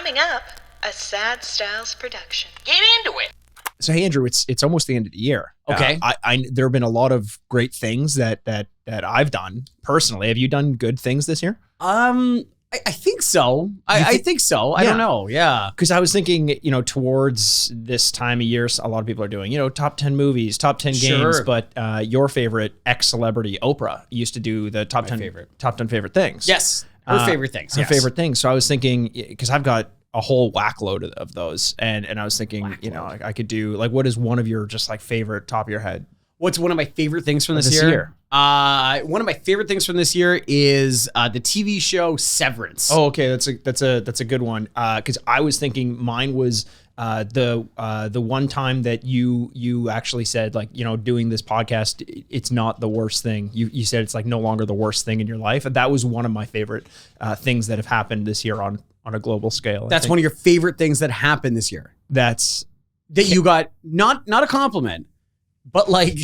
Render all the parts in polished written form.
Coming up, a Sad Styles production. Get into it. So, hey, Andrew, it's almost the end of the year. Okay. There have been a lot of great things that I've done personally. Have you done good things this year? I think so. I think so. I don't know. Yeah. Because I was thinking, towards this time of year, a lot of people are doing, top 10 movies, top 10 games. But your favorite ex-celebrity, Oprah, used to do the top 10 favorite things. Yes. Her favorite things. Her favorite things. So I was thinking, because I've got a whole whackload of those. And I was thinking, I could do, what is one of your just favorite top of your head? What's one of my favorite things from this year? One of my favorite things from this year is the TV show Severance. Oh, okay, that's a good one. Because I was thinking mine was the one time that you actually said doing this podcast, it's not the worst thing. You said it's no longer the worst thing in your life, and that was one of my favorite things that have happened this year on a global scale. That's one of your favorite things that happened this year. That you got not a compliment, but like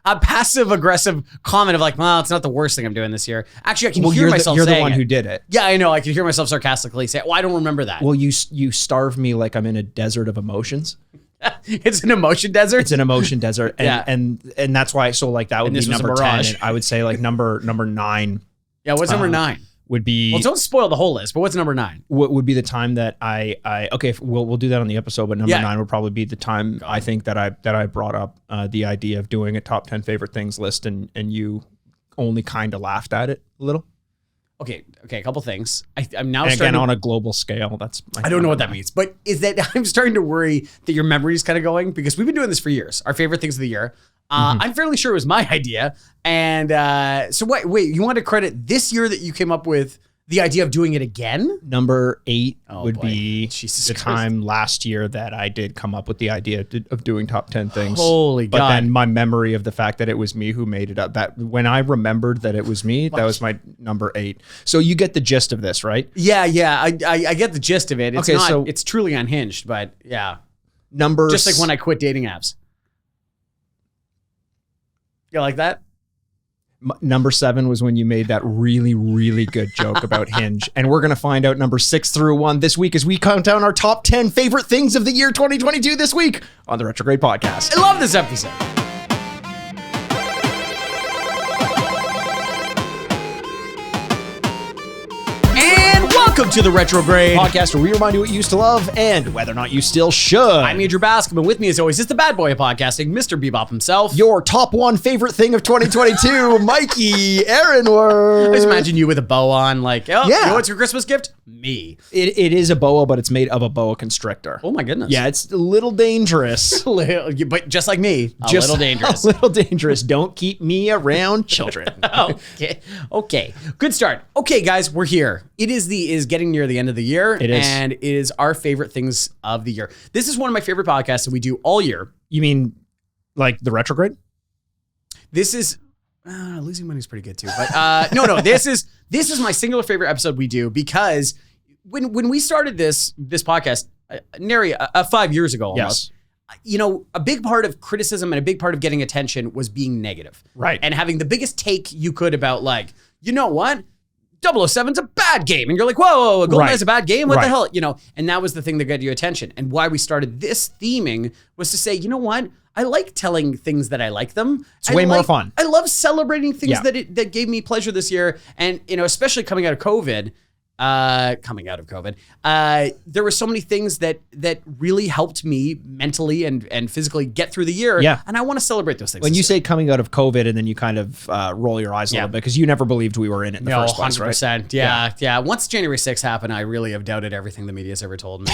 a passive aggressive comment of well, it's not the worst thing I'm doing this year. Actually, I can hear myself saying you're the one who did it. Yeah, I know. I can hear myself sarcastically say, well, I don't remember that. Well, you starve me like I'm in a desert of emotions. It's an emotion desert? It's an emotion desert. And and that's why, so that would be number 10. And I would say number 9. Yeah, what's number 9? Would be, well, don't spoil the whole list, but what's number 9? What would be the time that we'll do that on the episode, but number 9 would probably be the time I think that I brought up the idea of doing a top 10 favorite things list, and you only kind of laughed at it a little. Okay, a couple things. I'm now starting on a global scale. I don't know what that means, but is that I'm starting to worry that your memory is kind of going, because we've been doing this for years. Our favorite things of the year. I'm fairly sure it was my idea. And so wait, you want to credit this year that you came up with the idea of doing it again? Number 8 would be the time last year that I did come up with the idea of doing top 10 things. Holy God. But then my memory of the fact that it was me who made it up, that when I remembered that it was me, that was my number 8. So you get the gist of this, right? Yeah. I get the gist of it. It's it's truly unhinged, but yeah. Just like when I quit dating apps. You like that? Number 7 was when you made that really, really good joke about Hinge. And we're going to find out number 6 through 1 this week as we count down our top 10 favorite things of the year 2022 this week on the Retrograde Podcast. I love this episode. Welcome to the Retrograde Podcast, where we remind you what you used to love and whether or not you still should. I'm Andrew Bascom, and with me as always is the bad boy of podcasting, Mr. Bebop himself. Your top 1 favorite thing of 2022, Mikey Aaronworth. I just imagine you with a bow on, you know what's your Christmas gift? Me. It is a boa, but it's made of a boa constrictor. Oh my goodness. Yeah, it's a little dangerous. But just like me, a little dangerous. A little dangerous. Don't keep me around children. Okay. Good start. Okay, guys, we're here. It is getting near the end of the year. It is. And it is our favorite things of the year. This is one of my favorite podcasts that we do all year. You mean the Retrograde? This is Losing Money is pretty good too. But no. This is my singular favorite episode we do, because when we started this podcast, nary 5 years ago almost. Yes. A big part of criticism and a big part of getting attention was being negative. Right. And having the biggest take you could about you know what? 007's a bad game. And you're like, whoa, GoldenEye's a bad game? What the hell? And that was the thing that got you attention. And why we started this theming was to say, you know what? I like telling things that I like them. It's way more fun. I love celebrating things that gave me pleasure this year. And, especially coming out of COVID, there were so many things that really helped me mentally and physically get through the year. Yeah. And I want to celebrate those things. When you say coming out of COVID, and then you kind of roll your eyes a little bit, because you never believed we were in it in the first place, 100%. Right? Yeah. Once January 6th happened, I really have doubted everything the media's ever told me.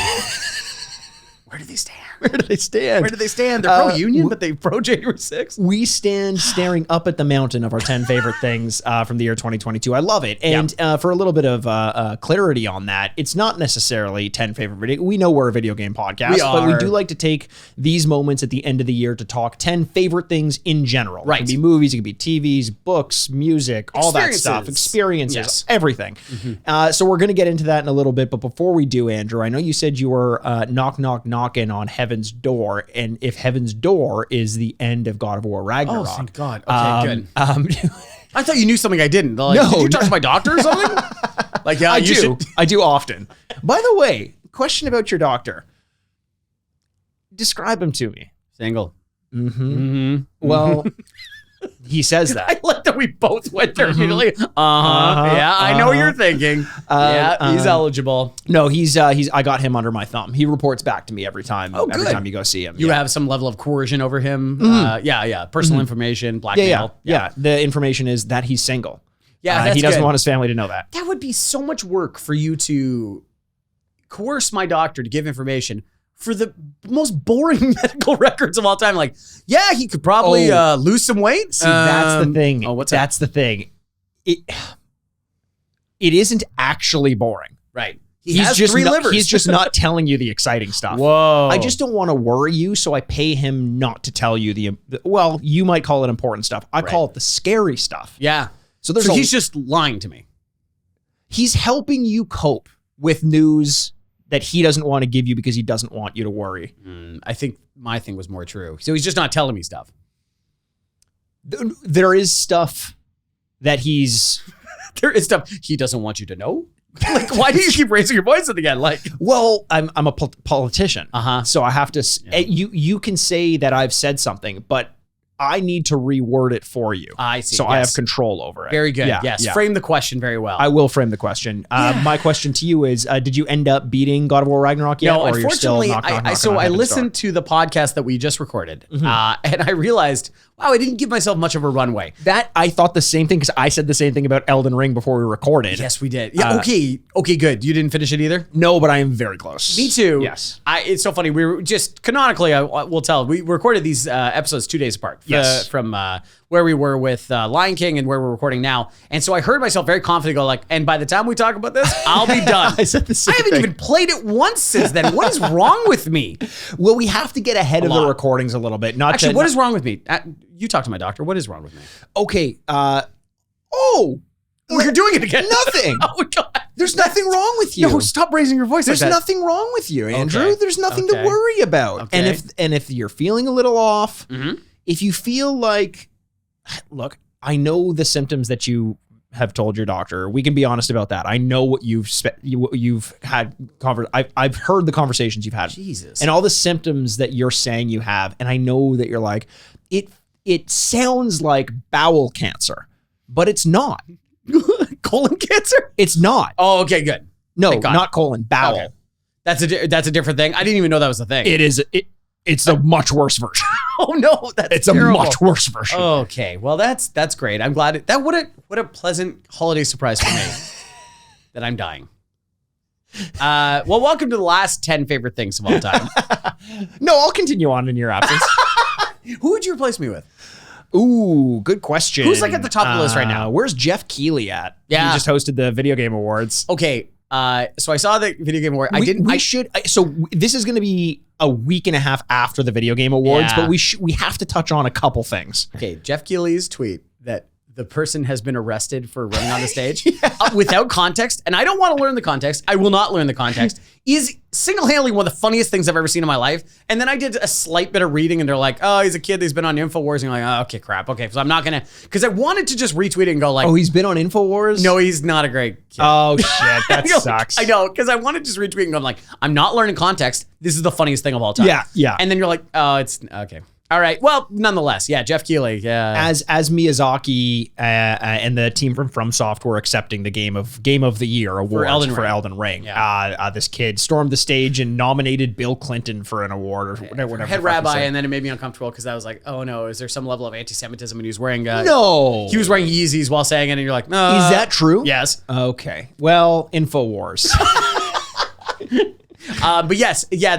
Where do they stand? They're pro-union, but they pro-January 6th? We stand staring up at the mountain of our 10 favorite things from the year 2022. I love it. And for a little bit of clarity on that, it's not necessarily 10 favorite video. We know we're a video game podcast, but we do like to take these moments at the end of the year to talk 10 favorite things in general. Right. It can be movies, it can be TVs, books, music, all that stuff, experiences, everything. So we're going to get into that in a little bit. But before we do, Andrew, I know you said you were knocking on heaven's door, and if heaven's door is the end of God of War Ragnarok. Oh, thank God. Okay, good. Um, I thought you knew something I didn't. Did you talk to my doctor or something? Like, yeah, I do often. By the way, question about your doctor. Describe him to me. Single. Well, he says that. I like that we both went there immediately. Yeah, I know what you're thinking. He's eligible. No, he's I got him under my thumb. He reports back to me every time. Every time you go see him. You have some level of coercion over him. Personal information, blackmail. Yeah. The information is that he's single. Yeah, he doesn't want his family to know that. That would be so much work for you to coerce my doctor to give information for the most boring medical records of all time. Like, yeah, he could probably lose some weight. See, that's the thing. That's the thing. It isn't actually boring. Right. He's just not telling you the exciting stuff. Whoa. I just don't want to worry you, so I pay him not to tell you well, you might call it important stuff. I call it the scary stuff. Yeah. So he's just lying to me. He's helping you cope with news that he doesn't want to give you because he doesn't want you to worry. I think my thing was more true. So he's just not telling me stuff. There is stuff that there is stuff he doesn't want you to know. Like, why do you keep raising your voice again? Like, well, I'm a politician, so I have to. You can say that I've said something, but I need to reword it for you. I see. So I have control over it. Very good. Yes. Frame the question very well. I will frame the question. My question to you is, did you end up beating God of War Ragnarok yet? No, or unfortunately, I listened to the podcast that we just recorded, and I realized, wow, I didn't give myself much of a runway. That I thought the same thing because I said the same thing about Elden Ring before we recorded. Yes, we did. Yeah. Okay, good. You didn't finish it either? No, but I am very close. Me too. Yes. It's so funny. We were just canonically, I will tell, we recorded these episodes 2 days apart. Yes. From where we were with Lion King and where we're recording now. And so I heard myself very confident go like, and by the time we talk about this, I'll be done. I said the same I haven't even played it once since then. What is wrong with me? Well, we have to get ahead of the recordings a little bit. Actually, what is wrong with me? You talk to my doctor. What is wrong with me? Okay. You're doing it again. Nothing. Oh, God. There's nothing wrong with you. No, stop raising your voice. There's nothing wrong with you, Andrew. Okay. There's nothing to worry about. Okay. And if you're feeling a little off, if you feel like, look, I know the symptoms that you have told your doctor. We can be honest about that. I know what you've had. I've heard the conversations you've had. Jesus. And all the symptoms that you're saying you have. And I know that you're like, it sounds like bowel cancer, but it's not. Colon cancer? It's not. Oh, okay, good. No, not colon, bowel. Okay. That's a different thing. I didn't even know that was a thing. It is. It's a much worse version. Oh no, it's terrible. A much worse version. Okay, well that's great. I'm glad what a pleasant holiday surprise for me that I'm dying. Well, welcome to the last 10 favorite things of all time. No, I'll continue on in your absence. Who would you replace me with? Ooh, good question. Who's like at the top of the list right now? Where's Jeff Keighley at? Yeah. He just hosted the Video Game Awards. Okay. So I saw the Video Game Award. So this is going to be a week and a half after the Video Game Awards, but we have to touch on a couple things. Okay. Jeff Keighley's tweet that the person has been arrested for running on the stage without context. And I don't want to learn the context. I will not learn the context. Is single-handedly one of the funniest things I've ever seen in my life. And then I did a slight bit of reading and they're like, oh, he's a kid that's been on InfoWars. And you're like, oh, okay, crap. Okay, so I'm not going to, because I wanted to just retweet it and go like, oh, he's been on InfoWars? No, he's not a great kid. Oh, shit. That sucks. I know, because I wanted to just retweet and go like, I'm not learning context. This is the funniest thing of all time. Yeah. And then you're like, oh, it's, okay. All right. Well, nonetheless, yeah, Jeff Keighley. Yeah. As Miyazaki and the team from FromSoft were accepting the Game of the Year award for Elden Ring. Yeah. This kid stormed the stage and nominated Bill Clinton for an award or whatever. Head rabbi, and then it made me uncomfortable because I was like, oh no, is there some level of anti-Semitism? And he was wearing no. He was wearing Yeezys while saying it, and you're like, no. Is that true? Yes. Okay. Well, InfoWars. But yes, yeah.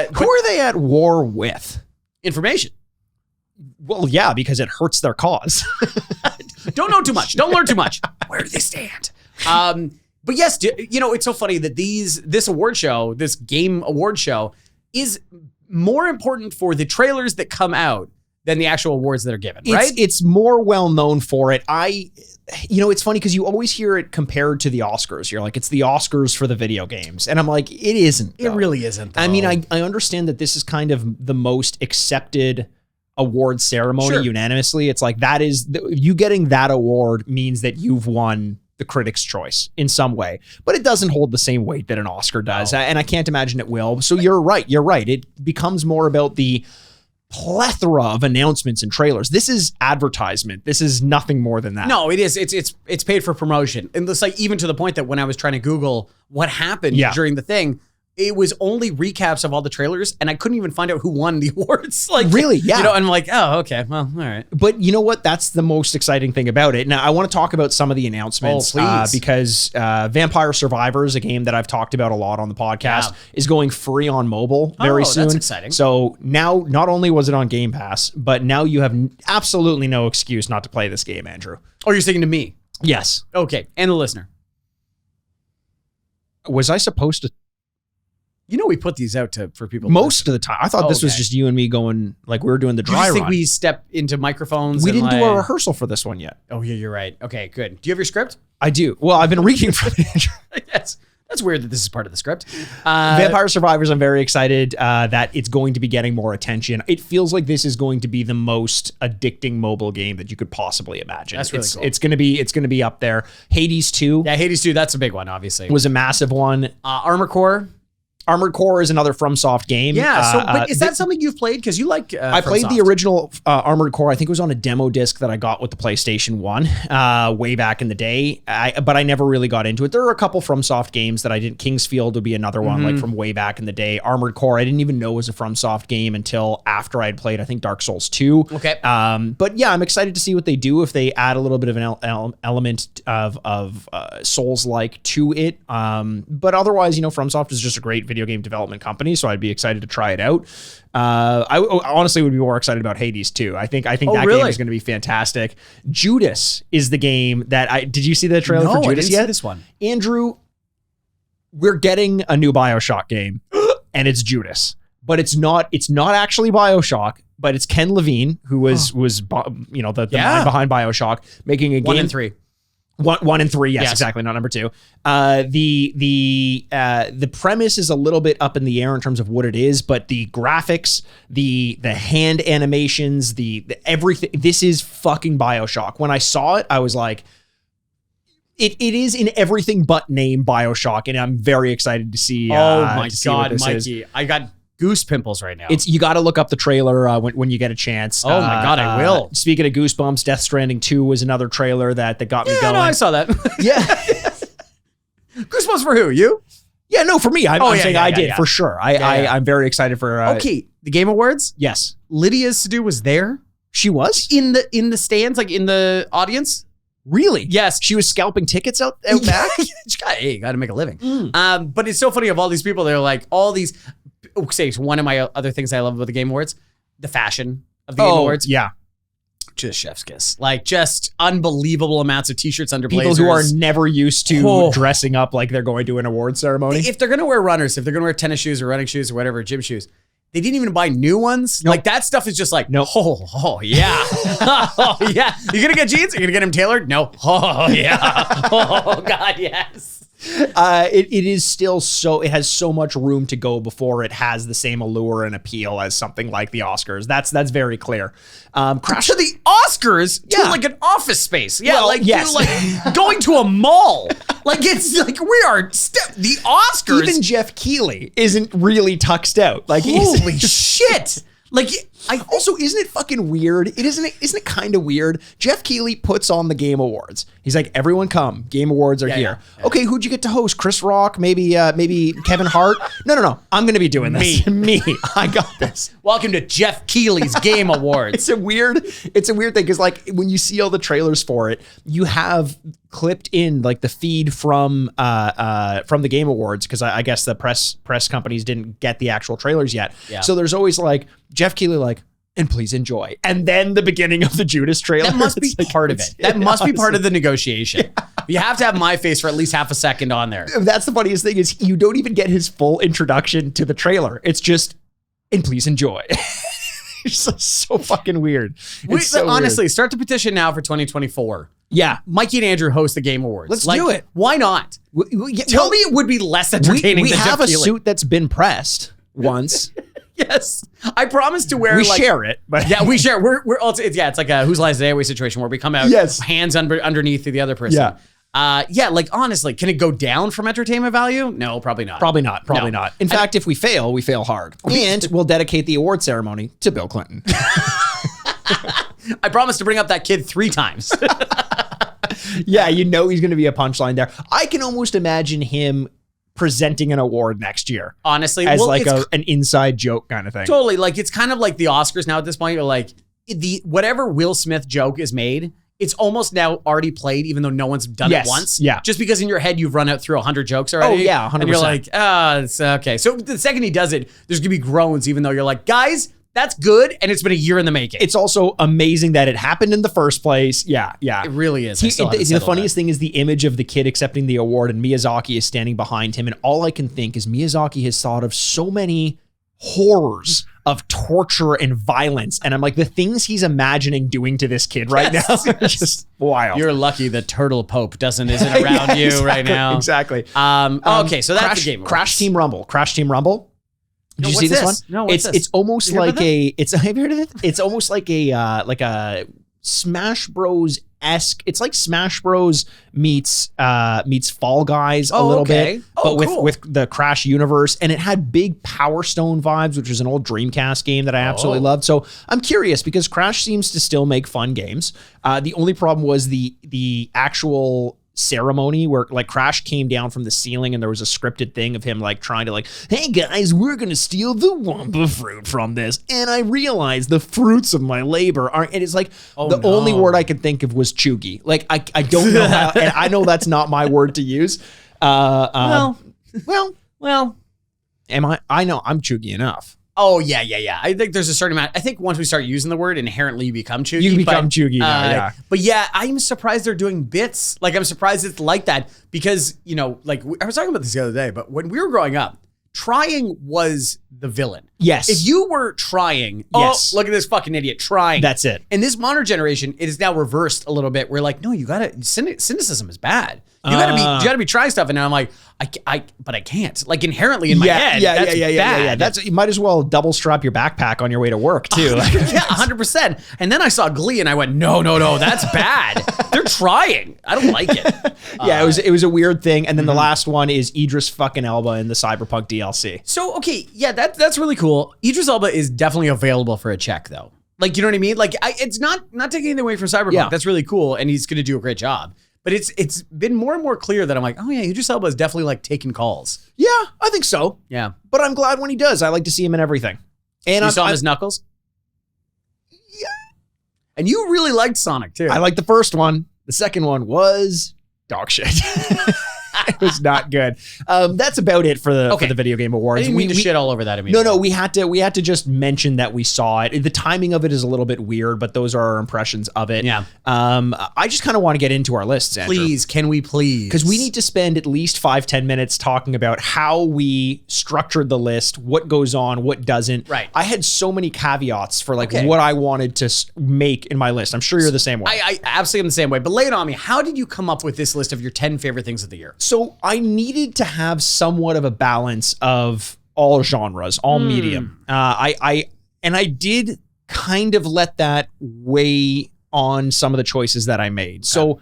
Who are they at war with? Information. Well, yeah, because it hurts their cause. Don't know too much. Don't learn too much. Where do they stand? But yes, it's so funny that this award show, this game award show, is more important for the trailers that come out than the actual awards that are given, right? It's more well known for it. It's funny because you always hear it compared to the Oscars. You're like, it's the Oscars for the video games. And I'm like, it isn't. It really isn't, though. I mean, I understand that this is kind of the most accepted award ceremony unanimously. It's like you getting that award means that you've won the Critics' Choice in some way, but it doesn't hold the same weight that an Oscar does. And I can't imagine it will. So you're right. It becomes more about the plethora of announcements and trailers. This is advertisement. This is nothing more than that. No, it is. It's paid for promotion. And it's like, even to the point that when I was trying to Google what happened during the thing, it was only recaps of all the trailers, and I couldn't even find out who won the awards. Like, really? Yeah. You know, and I'm like, oh, okay, well, all right. But you know what? That's the most exciting thing about it. Now, I want to talk about some of the announcements because Vampire Survivors, a game that I've talked about a lot on the podcast, is going free on mobile very soon. That's exciting. So now, not only was it on Game Pass, but now you have absolutely no excuse not to play this game, Andrew. Oh, you're saying to me? Yes. Okay, and the listener. Was I supposed to? You know, we put these out for people. Most of the time. I thought this was just you and me going, like we were doing the dry run. Do you think we step into microphones? We didn't do a rehearsal for this one yet. Oh, yeah, you're right. Okay, good. Do you have your script? I do. Well, I've been reading from it. Yes. That's weird that this is part of the script. Vampire Survivors, I'm very excited that it's going to be getting more attention. It feels like this is going to be the most addicting mobile game that you could possibly imagine. That's really cool. It's going to be up there. Hades 2. Yeah, Hades 2, that's a big one, obviously. Was a massive one. Armored Core. Armored Core is another FromSoft game. Yeah, but is that something you've played? Because you like I played the original Armored Core. I think it was on a demo disc that I got with the PlayStation 1 way back in the day. But I never really got into it. There are a couple FromSoft games that I didn't. Kingsfield would be another one, like from way back in the day. Armored Core, I didn't even know was a FromSoft game until after I had played, I think, Dark Souls 2. Okay. But yeah, I'm excited to see what they do if they add a little bit of an element of Souls-like to it. But otherwise, FromSoft is just a great video game development company, so I'd be excited to try it out. I honestly would be more excited about Hades 2. I think that game is going to be fantastic. Judas is the game that did you see the trailer for Judas I didn't yet? See this one. Andrew, we're getting a new BioShock game and it's Judas. But it's not actually BioShock, but it's Ken Levine, who was the mind behind BioShock, making a game. 1 and 3. 1 and 3, yes, exactly, not number 2. The premise is a little bit up in the air in terms of what it is, but the graphics, the hand animations, the everything, this is fucking BioShock. When I saw it, I was like, it is in everything but name BioShock, and I'm very excited to see. Oh my God, Mikey, I got goose pimples right now. You got to look up the trailer when you get a chance. Oh my God, I will. Speaking of Goosebumps, Death Stranding 2 was another trailer that got me going. No, I saw that. Yeah. Goosebumps for who? You? Yeah, no, for me. I'm saying I did for sure. I'm very excited for. Okay, the Game Awards. Yes, Lydia Sadu was there. She was in the stands, like in the audience. Really? Yes. She was scalping tickets out back. You got to make a living. But it's so funny of all these people. They're like all these. Say one of my other things I love about the Game Awards, the fashion of the Game Awards. Yeah. Just chef's kiss. Like just unbelievable amounts of t-shirts under blazers. People who are never used to dressing up like they're going to an award ceremony. If they're going to wear runners, if they're going to wear tennis shoes or running shoes or whatever, gym shoes, they didn't even buy new ones. Nope. Like that stuff is just like, no. Oh yeah. Oh yeah. You're going to get jeans? You're going to get them tailored? No. Oh yeah. Oh God, yes. It is still it has so much room to go before it has the same allure and appeal as something like the Oscars. That's very clear. Crash to the Oscars to like an office space. Yeah, well, yes. Like going to a mall. Like it's like we are the Oscars. Even Jeff Keighley isn't really tuxed out. Like holy shit. Like also, isn't it fucking weird? Isn't it kind of weird? Jeff Keighley puts on the Game Awards. He's like, everyone come. Game Awards are here. Yeah. Okay, who'd you get to host? Chris Rock? Maybe Kevin Hart? No. I'm going to be doing this. Me. I got this. Welcome to Jeff Keighley's Game Awards. It's a weird thing because like when you see all the trailers for it, you have clipped in like the feed from the Game Awards because I guess the press companies didn't get the actual trailers yet. Yeah. So there's always like Jeff Keighley like, and please enjoy. And then the beginning of the Judas trailer. That must be part of it. That must be part of the negotiation. You have to have my face for at least half a second on there. That's the funniest thing is you don't even get his full introduction to the trailer. It's just, and please enjoy. It's so fucking weird. Honestly, start the petition now for 2024. Yeah. Mikey and Andrew host the Game Awards. Let's do it. Why not? Tell me it would be less entertaining we than have Jeff a Keighley. suit that's been pressed once. Yes, I promise to wear. We share it, but yeah, we share. We're also it's like a Whose Lines Today situation where we come out, hands underneath the other person. Yeah. Yeah, like honestly, can it go down from entertainment value? No, probably not. Probably not. In fact, if we fail hard. And we'll dedicate the award ceremony to Bill Clinton. I promised to bring up that kid 3 times. Yeah, he's going to be a punchline there. I can almost imagine him presenting an award next year. Honestly. As like an inside joke kind of thing. Totally. Like, it's kind of like the Oscars now at this point. You're like, whatever Will Smith joke is made, it's almost now already played, even though no one's done it once. Yeah. Just because in your head you've run out through 100 jokes already. Oh, yeah, 100%. And you're like, it's okay. So the second he does it, there's going to be groans, even though you're like, guys, that's good. And it's been a year in the making. It's also amazing that it happened in the first place. Yeah. It really is. The funniest thing is the image of the kid accepting the award and Miyazaki is standing behind him. And all I can think is Miyazaki has thought of so many horrors of torture and violence. And I'm like, the things he's imagining doing to this kid right now are just wild. You're lucky the turtle pope isn't around you right now. Exactly. Okay, so that's the game. Crash Team Rumble. Did you see this one? No, it's almost like have you heard of it? It's almost like a Smash Bros-esque. It's like Smash Bros meets Fall Guys a little bit, but with the Crash universe. And it had big Power Stone vibes, which is an old Dreamcast game that I absolutely loved. So I'm curious because Crash seems to still make fun games. The only problem was the actual ceremony where like Crash came down from the ceiling and there was a scripted thing of him like trying to like, hey guys, we're gonna steal the Wumpa fruit from this, and I realized the fruits of my labor aren't, and it's like only word I could think of was chuggy. Like I don't know how, and I know that's not my word to use. Well, I know I'm chuggy enough. Oh, yeah. I think there's a certain amount. I think once we start using the word, inherently you become chuggy. You become chuggy now, yeah. But yeah, I'm surprised they're doing bits. Like, I'm surprised it's like that because, like, I was talking about this the other day, but when we were growing up, trying was the villain. Yes. If you were trying, look at this fucking idiot trying. That's it. In this modern generation, it is now reversed a little bit. We're like, no, you gotta, cynicism is bad. You gotta be trying stuff. And now I'm like, but I can't. Like inherently in my head, that's bad. That's, you might as well double strap your backpack on your way to work too. Yeah, 100%. And then I saw Glee and I went, no, that's bad. They're trying. I don't like it. It was a weird thing. And then the last one is Idris fucking Elba in the Cyberpunk DLC. So, okay, yeah, that's really cool. Idris Elba is definitely available for a check though. Like, you know what I mean? Like, it's not taking anything away from Cyberpunk. Yeah. That's really cool. And he's going to do a great job. But it's been more and more clear that I'm like, oh yeah, Idris Elba is definitely like taking calls. Yeah, I think so. Yeah. But I'm glad when he does. I like to see him in everything. And you saw him as Knuckles? Yeah. And you really liked Sonic too. I liked the first one. The second one was dog shit. It was not good. That's about it for the video game awards. I didn't mean to shit all over that immediately. No, we had to just mention that we saw it. The timing of it is a little bit weird, but those are our impressions of it. Yeah. I just kind of want to get into our lists, Andrew. Please, can we please? Because we need to spend at least 5-10 minutes talking about how we structured the list, what goes on, what doesn't. Right. I had so many caveats for like what I wanted to make in my list. I'm sure you're the same way. I absolutely am the same way. But lay it on me. How did you come up with this list of your 10 favorite things of the year? So I needed to have somewhat of a balance of all genres, all medium. I did kind of let that weigh on some of the choices that I made. Okay. So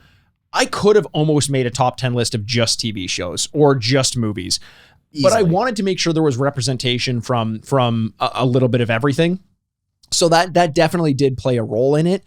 I could have almost made a top 10 list of just TV shows or just movies, but I wanted to make sure there was representation from a little bit of everything. So that definitely did play a role in it.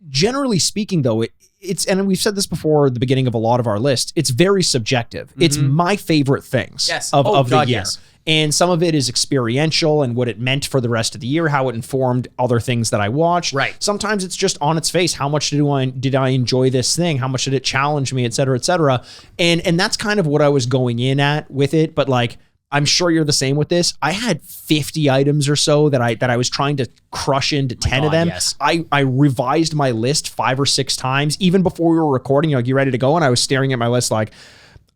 Generally speaking, though, it's, and we've said this before at the beginning of a lot of our lists, it's very subjective. Mm-hmm. It's my favorite things of the year. Yes. And some of it is experiential and what it meant for the rest of the year, how it informed other things that I watched. Right. Sometimes it's just on its face. How much did I enjoy this thing? How much did it challenge me, et cetera, et cetera. And that's kind of what I was going in at with it. But like, I'm sure you're the same with this. I had 50 items or so that I was trying to crush into 10 of them. Yes. I revised my list 5 or 6 times, even before we were recording, like, you ready to go? And I was staring at my list like,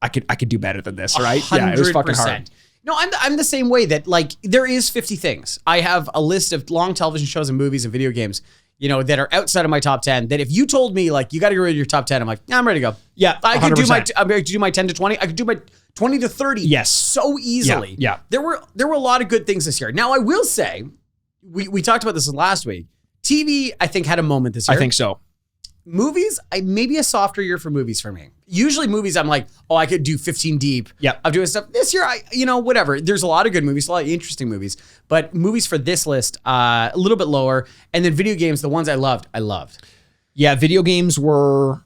I could do better than this, right? 100%. Yeah, it was fucking hard. No, I'm the same way that like, there is 50 things. I have a list of long television shows and movies and video games, that are outside of my top 10, that if you told me like, you got to get rid of your top 10, I'm like, yeah, I'm ready to go. Yeah. I'm ready to do my 10 to 20. I could do my 20 to 30. Yes. So easily. Yeah. There were a lot of good things this year. Now I will say, we talked about this last week. TV, I think, had a moment this year. I think so. movies, maybe a softer year for movies for me. Usually movies, I'm like, oh, I could do 15 deep of doing stuff. This year, whatever. There's a lot of good movies, a lot of interesting movies. But movies for this list, a little bit lower. And then video games, the ones I loved. Yeah, video games were...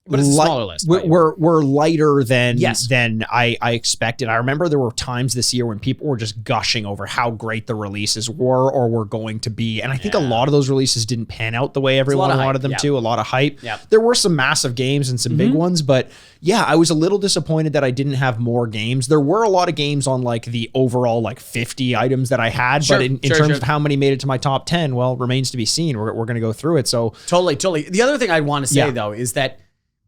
But it's a smaller list. We're lighter than Yes. than I expected. I remember there were times this year when people were just gushing over how great the releases were or were going to be. And I think a lot of those releases didn't pan out the way everyone wanted them to. A lot of hype. Yeah. There were some massive games and some big ones, but yeah, I was a little disappointed that I didn't have more games. There were a lot of games on like the overall like 50 items that I had, but in terms of how many made it to my top 10, well, remains to be seen. We're going to go through it. So Totally. The other thing I'd want to say though is that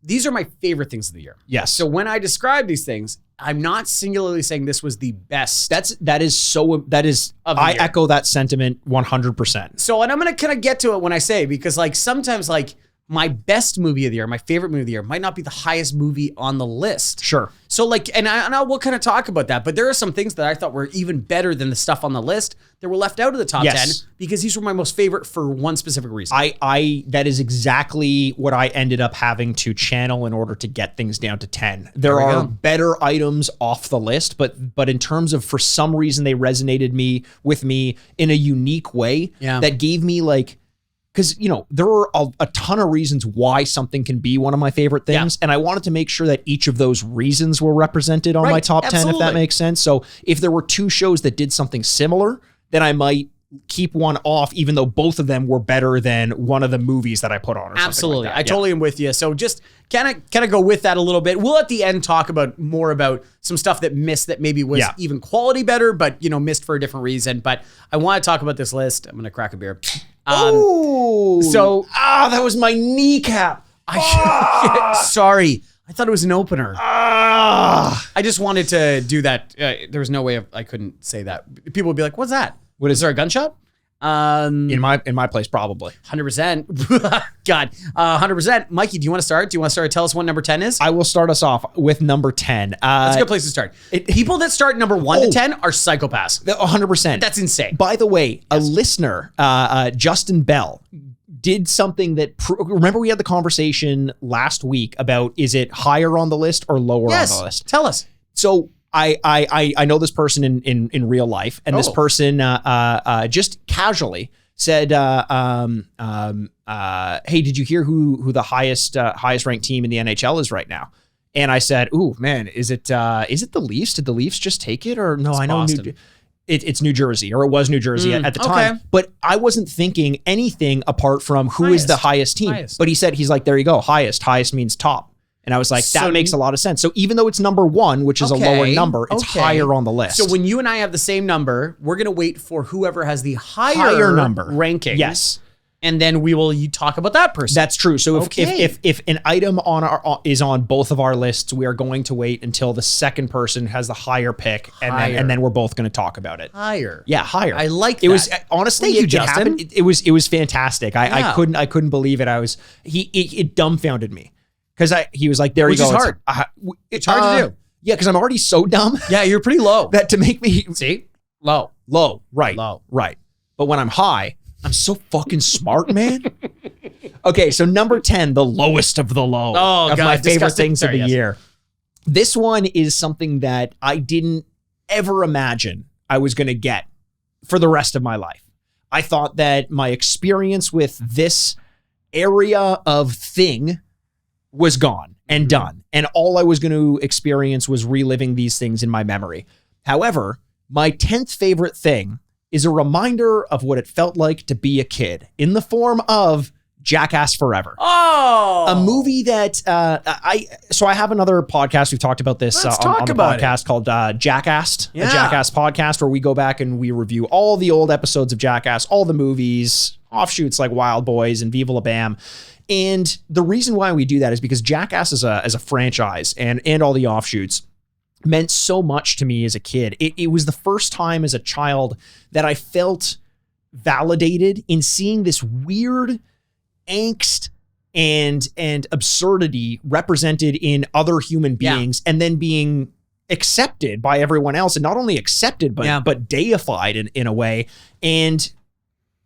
these are my favorite things of the year. Yes. So when I describe these things, I'm not singularly saying this was the best. I echo that sentiment 100%. So, and I'm going to kind of get to it when I say, because like sometimes like my best movie of the year, my favorite movie of the year might not be the highest movie on the list. Sure. So like, and we'll kind of talk about that, but there are some things that I thought were even better than the stuff on the list that were left out of the top 10 because these were my most favorite for one specific reason. That is exactly what I ended up having to channel in order to get things down to 10. There are better items off the list, but in terms of, for some reason, they resonated with me in a unique way that gave me like, because, there are a ton of reasons why something can be one of my favorite things. And I wanted to make sure that each of those reasons were represented on my top 10, if that makes sense. So if there were two shows that did something similar, then I might keep one off, even though both of them were better than one of the movies that I put on. Or Absolutely. Something like that. I totally am with you. So just kind of go with that a little bit. We'll at the end talk more about some stuff that missed that maybe was even quality better, but missed for a different reason. But I want to talk about this list. I'm going to crack a beer. That was my kneecap. Sorry. I thought it was an opener. I just wanted to do that. There was no way I couldn't say that. People would be like, what's that? Is there a gunshot? In my place, probably. 100%. God. 100%. Mikey, do you want to start? Tell us what number 10 is? I will start us off with number 10. That's a good place to start. People that start number 1 to 10 are psychopaths. 100%. That's insane. By the way, a listener, Justin Bell, did something that, remember we had the conversation last week about, is it higher on the list or lower on the list? Tell us. So I know this person in real life, and this person just casually said, "Hey, did you hear who the highest ranked team in the NHL is right now?" And I said, "Ooh, man, is it the Leafs? Did the Leafs just take it, or no? It's I know it's New Jersey, or it was New Jersey at the time, but I wasn't thinking anything apart from who is the highest team. But he's like, there you go, highest means top. And I was like, that makes a lot of sense. So even though it's number 1, which is a lower number, it's higher on the list. So when you and I have the same number, we're going to wait for whoever has the higher number ranking. Yes. And then we will talk about that person. That's true. So if an item is on both of our lists, we are going to wait until the second person has the higher pick, and then we're both going to talk about it. Higher. Yeah, higher. I like that. It was honestly, Thank you, Justin. It was fantastic. I couldn't believe it. It dumbfounded me. Because he was like, there you go. Which is hard. It's hard to do. Yeah, because I'm already so dumb. Yeah, you're pretty low. That to make me... See? Low. Right. Low. Right. But when I'm high, I'm so fucking smart, man. Okay, so number 10, the lowest of the low of my favorite things of the year. This one is something that I didn't ever imagine I was going to get for the rest of my life. I thought that my experience with this area of thing was gone and done. And all I was going to experience was reliving these things in my memory. However, my 10th favorite thing is a reminder of what it felt like to be a kid in the form of Jackass Forever. Oh, a movie that I have another podcast. We've talked about this on the podcast called Jackassed, a Jackass podcast, where we go back and we review all the old episodes of Jackass, all the movies, offshoots like Wild Boys and Viva La Bam. And the reason why we do that is because Jackass as a franchise and all the offshoots meant so much to me as a kid. It was the first time as a child that I felt validated in seeing this weird angst and absurdity represented in other human beings and then being accepted by everyone else, and not only accepted, but deified in a way. And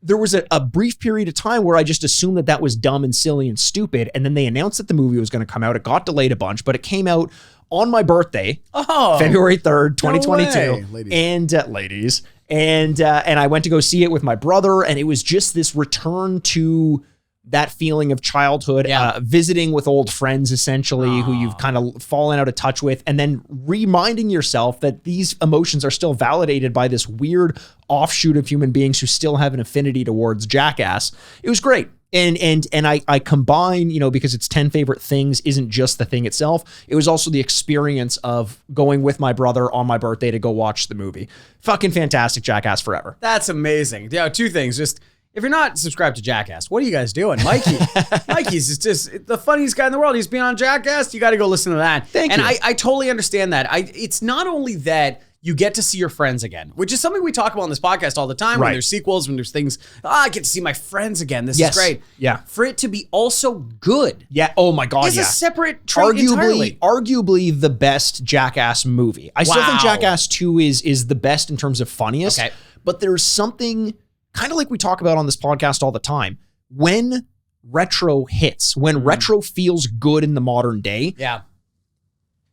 there was a brief period of time where I just assumed that was dumb and silly and stupid. And then they announced that the movie was going to come out. It got delayed a bunch, but it came out on my birthday, February 3rd, 2022. No way. Ladies. And ladies. And I went to go see it with my brother. And it was just this return to that feeling of childhood, visiting with old friends, essentially, who you've kind of fallen out of touch with, and then reminding yourself that these emotions are still validated by this weird offshoot of human beings who still have an affinity towards Jackass. It was great. And I combine, you know, because it's 10 favorite things isn't just the thing itself. It was also the experience of going with my brother on my birthday to go watch the movie. Fucking fantastic. Jackass forever. That's amazing. Yeah, two things. Just, if you're not subscribed to Jackass, what are you guys doing? Mikey's just the funniest guy in the world. He's been on Jackass. You got to go listen to that. Thank you. And I totally understand that. It's not only that you get to see your friends again, which is something we talk about on this podcast all the time. When there's sequels, when there's things, I get to see my friends again. This is great. Yeah. For it to be also good. Yeah. Oh my God. It's a separate trait entirely. Arguably the best Jackass movie. I still think Jackass 2 is the best in terms of funniest. Okay. But there's something kind of like we talk about on this podcast all the time. When retro hits, when retro feels good in the modern day. Yeah.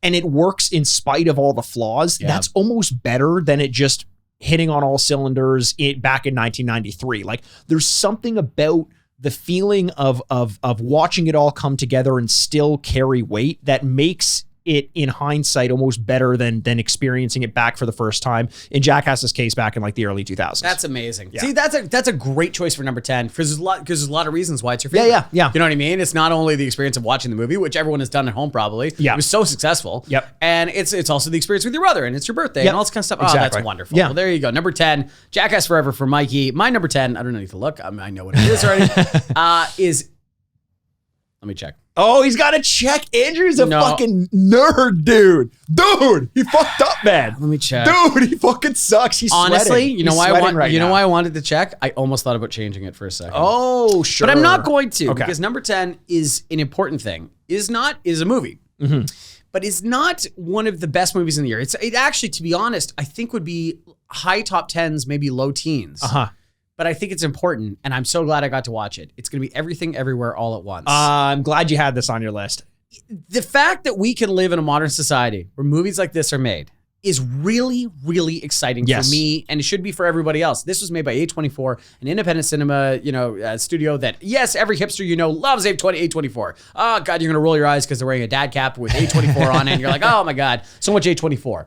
And it works in spite of all the flaws. Yeah. That's almost better than it just hitting on all cylinders back in 1993. Like, there's something about the feeling of watching it all come together and still carry weight that makes it, in hindsight, almost better than experiencing it back for the first time. In Jackass's case, back in like the early 2000s. That's amazing. Yeah. See, that's a great choice for number 10 because there's a lot of reasons why it's your favorite. Yeah. You know what I mean? It's not only the experience of watching the movie, which everyone has done at home probably. Yeah. It was so successful. Yep. And it's also the experience with your brother, and it's your birthday and all this kind of stuff. Exactly. Oh, that's wonderful. Yeah. Well, there you go. Number 10, Jackass Forever for Mikey. My number 10, I don't need to look. I know what it is already. Is, let me check. Oh, he's got to check. Andrew's a fucking nerd, dude. Dude, he fucked up, man. Let me check. Dude, he fucking sucks. He's honestly, sweating. you know why I wanted to check? I almost thought about changing it for a second. Oh, sure. But I'm not going to because number 10 is an important thing. Is a movie. Mm-hmm. But is not one of the best movies in the year. It actually, to be honest, I think would be high top 10s, maybe low teens. But I think it's important, and I'm so glad I got to watch it. It's going to be Everything Everywhere All at Once. I'm glad you had this on your list. The fact that we can live in a modern society where movies like this are made is really, really exciting for me, and it should be for everybody else. This was made by A24, an independent cinema, studio that, yes, every hipster loves A24. Oh, God, you're going to roll your eyes because they're wearing a dad cap with A24 on it, and you're like, oh, my God, so much A24.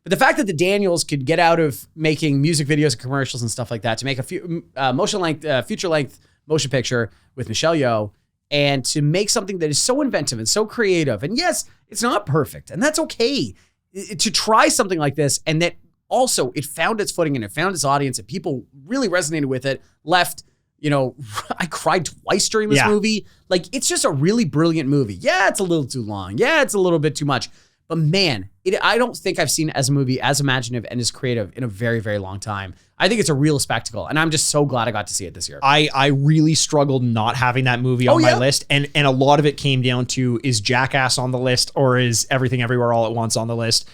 But the fact that the Daniels could get out of making music videos and commercials and stuff like that to make a feature-length motion picture with Michelle Yeoh and to make something that is so inventive and so creative. And yes, it's not perfect, and that's okay. To try something like this, and that also it found its footing and it found its audience and people really resonated with it, I cried twice during this movie. Like, it's just a really brilliant movie. Yeah, it's a little too long. Yeah, it's a little bit too much. But man, I don't think I've seen as a movie as imaginative and as creative in a very, very long time. I think it's a real spectacle, and I'm just so glad I got to see it this year. I really struggled not having that movie on my list, and a lot of it came down to, is Jackass on the list or is Everything Everywhere All at Once on the list?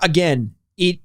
Again, it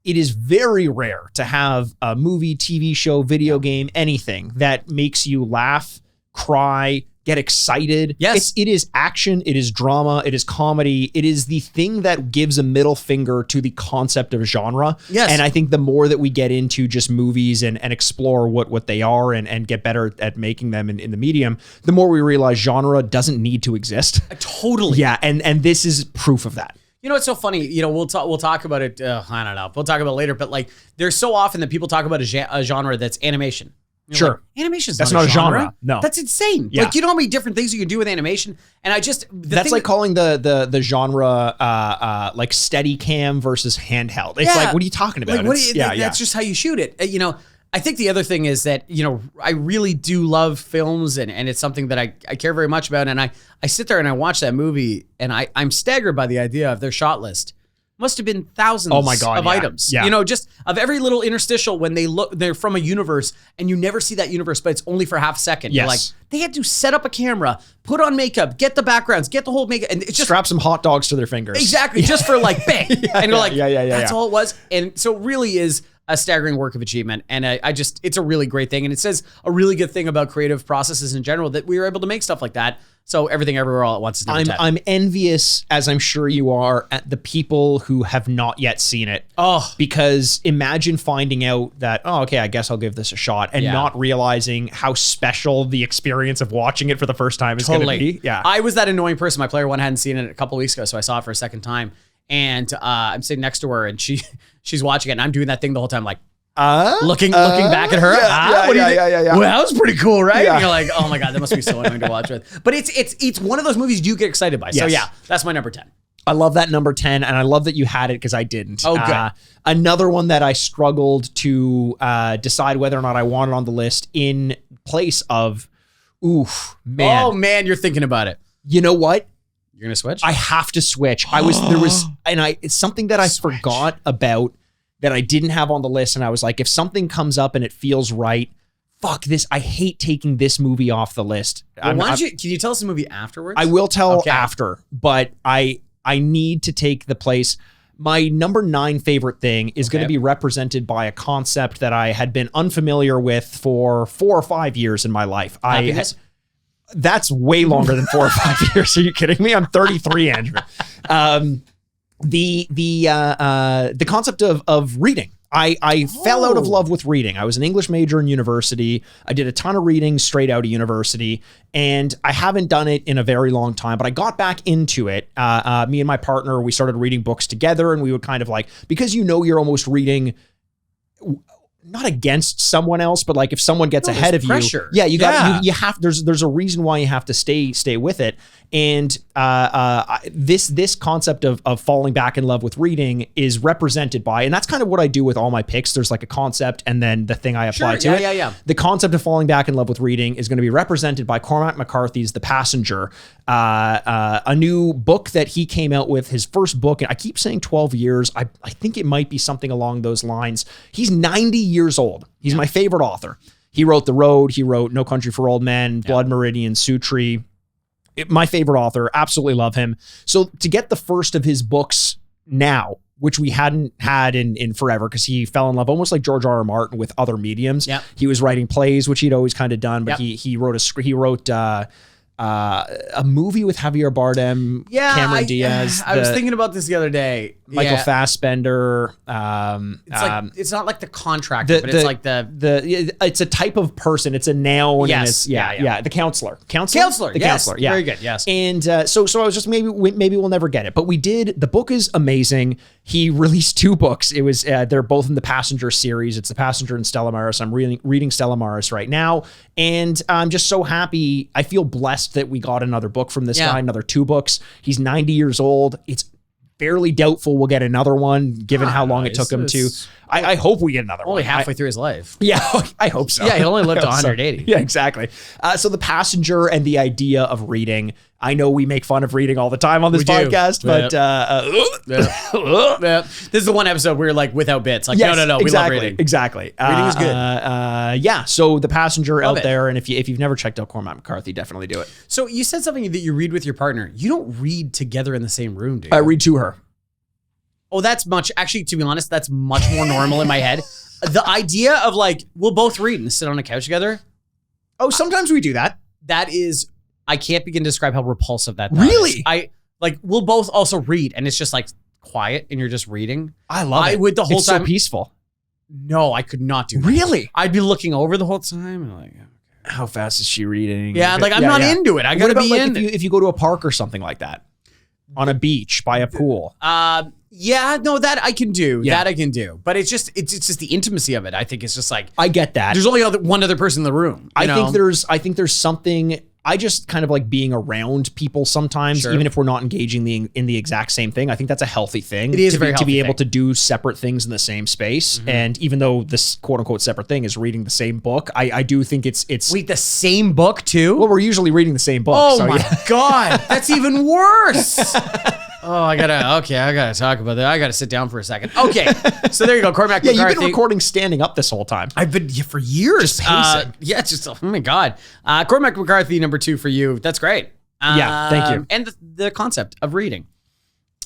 is very rare to have a movie, TV show, video game, anything that makes you laugh, cry, get excited. Yes. It is action, it is drama, it is comedy. It is the thing that gives a middle finger to the concept of genre. Yes. And I think the more that we get into just movies and explore what they are and get better at making them in the medium, the more we realize genre doesn't need to exist. Totally. Yeah, and this is proof of that. You know, it's so funny. We'll talk about it. I don't know. We'll talk about it later. But like, there's so often that people talk about a genre that's animation. Sure. Like, animation's that's not a genre. No. That's insane. Yeah. Like, you know how many different things you can do with animation? And that's like calling the genre like steady cam versus handheld. It's like, what are you talking about? That's just how you shoot it. I think the other thing is that, I really do love films and it's something that I care very much about. And I sit there and I watch that movie and I'm staggered by the idea of their shot list. Must have been thousands of items. Yeah. Just of every little interstitial when they're from a universe and you never see that universe, but it's only for half a second. Yes. You're like, they had to set up a camera, put on makeup, get the backgrounds, get the whole makeup, and it's just strap some hot dogs to their fingers. Exactly. Just for like bang. And you're like, that's all it was. And so it really is a staggering work of achievement. And it's a really great thing. And it says a really good thing about creative processes in general, that we were able to make stuff like that. So Everything Everywhere All at Once is number 10. I'm envious, as I'm sure you are, at the people who have not yet seen it. Oh, Because imagine finding out that, oh, okay, I guess I'll give this a shot, and not realizing how special the experience of watching it for the first time is going to be. Yeah. I was that annoying person. My player one hadn't seen it a couple of weeks ago, so I saw it for a second time. And I'm sitting next to her, and she's watching it, and I'm doing that thing the whole time, like, looking back at her. What do you think? Well, that was pretty cool, right? Yeah. And you're like, oh my God, that must be so annoying to watch with. But it's one of those movies you get excited by. So Yes. yeah, that's my number 10. I love that number 10, and I love that you had it because I didn't. Oh, good. Another one that I struggled to decide whether or not I wanted on the list in place of, man. Oh man, you're thinking about it. You know what? You're gonna switch? I have to switch. It's something that I forgot about that I didn't have on the list, and I was like, if something comes up and it feels right, fuck this. I hate taking this movie off the list. Well, can you tell us the movie afterwards? I will tell after, but I need to take the place. My number 9 favorite thing is going to be represented by a concept that I had been unfamiliar with for 4 or 5 years in my life. Happiness? That's way longer than 4 or 5 years. Are you kidding me? I'm 33, Andrew. The concept of reading. I fell out of love with reading. I was an English major in university. I did a ton of reading straight out of university, and I haven't done it in a very long time, but I got back into it. Me and my partner, we started reading books together, and we would kind of like, because you're almost reading not against someone else, but like if someone gets ahead of pressure. you, you have, there's a reason why you have to stay with it. And this concept of falling back in love with reading is represented by, and that's kind of what I do with all my picks. There's like a concept and then the thing I apply to it. Yeah. The concept of falling back in love with reading is going to be represented by Cormac McCarthy's The Passenger, a new book that he came out with, his first book. And I keep saying 12 years. I think it might be something along those lines. He's 90 years old. He's my favorite author. He wrote The Road. He wrote No Country for Old Men, Blood Meridian, Sutri. My favorite author, absolutely love him. So to get the first of his books now, which we hadn't had in forever, because he fell in love almost like George R.R. Martin with other mediums. Yep. He was writing plays, which he'd always kind of done, but he wrote a movie with Javier Bardem, Cameron Diaz. I was thinking about this the other day. Michael Fassbender. It's not like The Contractor, but it's like it's a type of person. It's a noun. Yes. And it's, the counselor. The Counselor. counselor. Yeah. Very good. Yes. And so I was just maybe we'll never get it, but we did. The book is amazing. He released 2 books. It was they're both in the Passenger series. It's The Passenger and Stella Maris. I'm reading Stella Maris right now, and I'm just so happy. I feel blessed that we got another book from this guy. Another 2 books. He's 90 years old. It's fairly doubtful we'll get another one, given how long it took him to. I hope we get another one. Only halfway through his life. Yeah, I hope so. Yeah, he only lived to 180. Yeah, exactly. So The Passenger and the idea of reading. I know we make fun of reading all the time on this podcast, but this is the one episode where you're like without bits. Like, no, exactly, we love reading. Exactly. Reading is good. Yeah. So The Passenger out there, and if you've never checked out Cormac McCarthy, definitely do it. So you said something that you read with your partner. You don't read together in the same room, do you? I read to her. Oh, actually, to be honest, that's much more normal in my head. The idea of like, we'll both read and sit on a couch together. Oh, sometimes we do that. That is, I can't begin to describe how repulsive that Really? is. We'll both also read and it's just like quiet and you're just reading. I love it. Would the whole it's time. so peaceful. No, I could not do that. Really? I'd be looking over the whole time and like, how fast is she reading? Yeah, like I'm not into it. I gotta be in. If you go to a park or something like that, on a beach, by a pool. Yeah, no, that I can do. Yeah. That I can do. But it's just the intimacy of it. I think it's just like, I get that. There's only one other person in the room. I think there's something. I just kind of like being around people sometimes, even if we're not engaging in the exact same thing. I think that's a healthy thing. It is to be able to do separate things in the same space. Mm-hmm. And even though this quote unquote separate thing is reading the same book, I do think it's wait, the same book too? Well, we're usually reading the same book. Oh my God, that's even worse. Oh, I gotta talk about that. I gotta sit down for a second. Okay, so there you go, Cormac McCarthy. You've been recording standing up this whole time. I've been for years. Just pacing. Oh my God. Cormac McCarthy, number 2 for you. That's great. Thank you. And the concept of reading.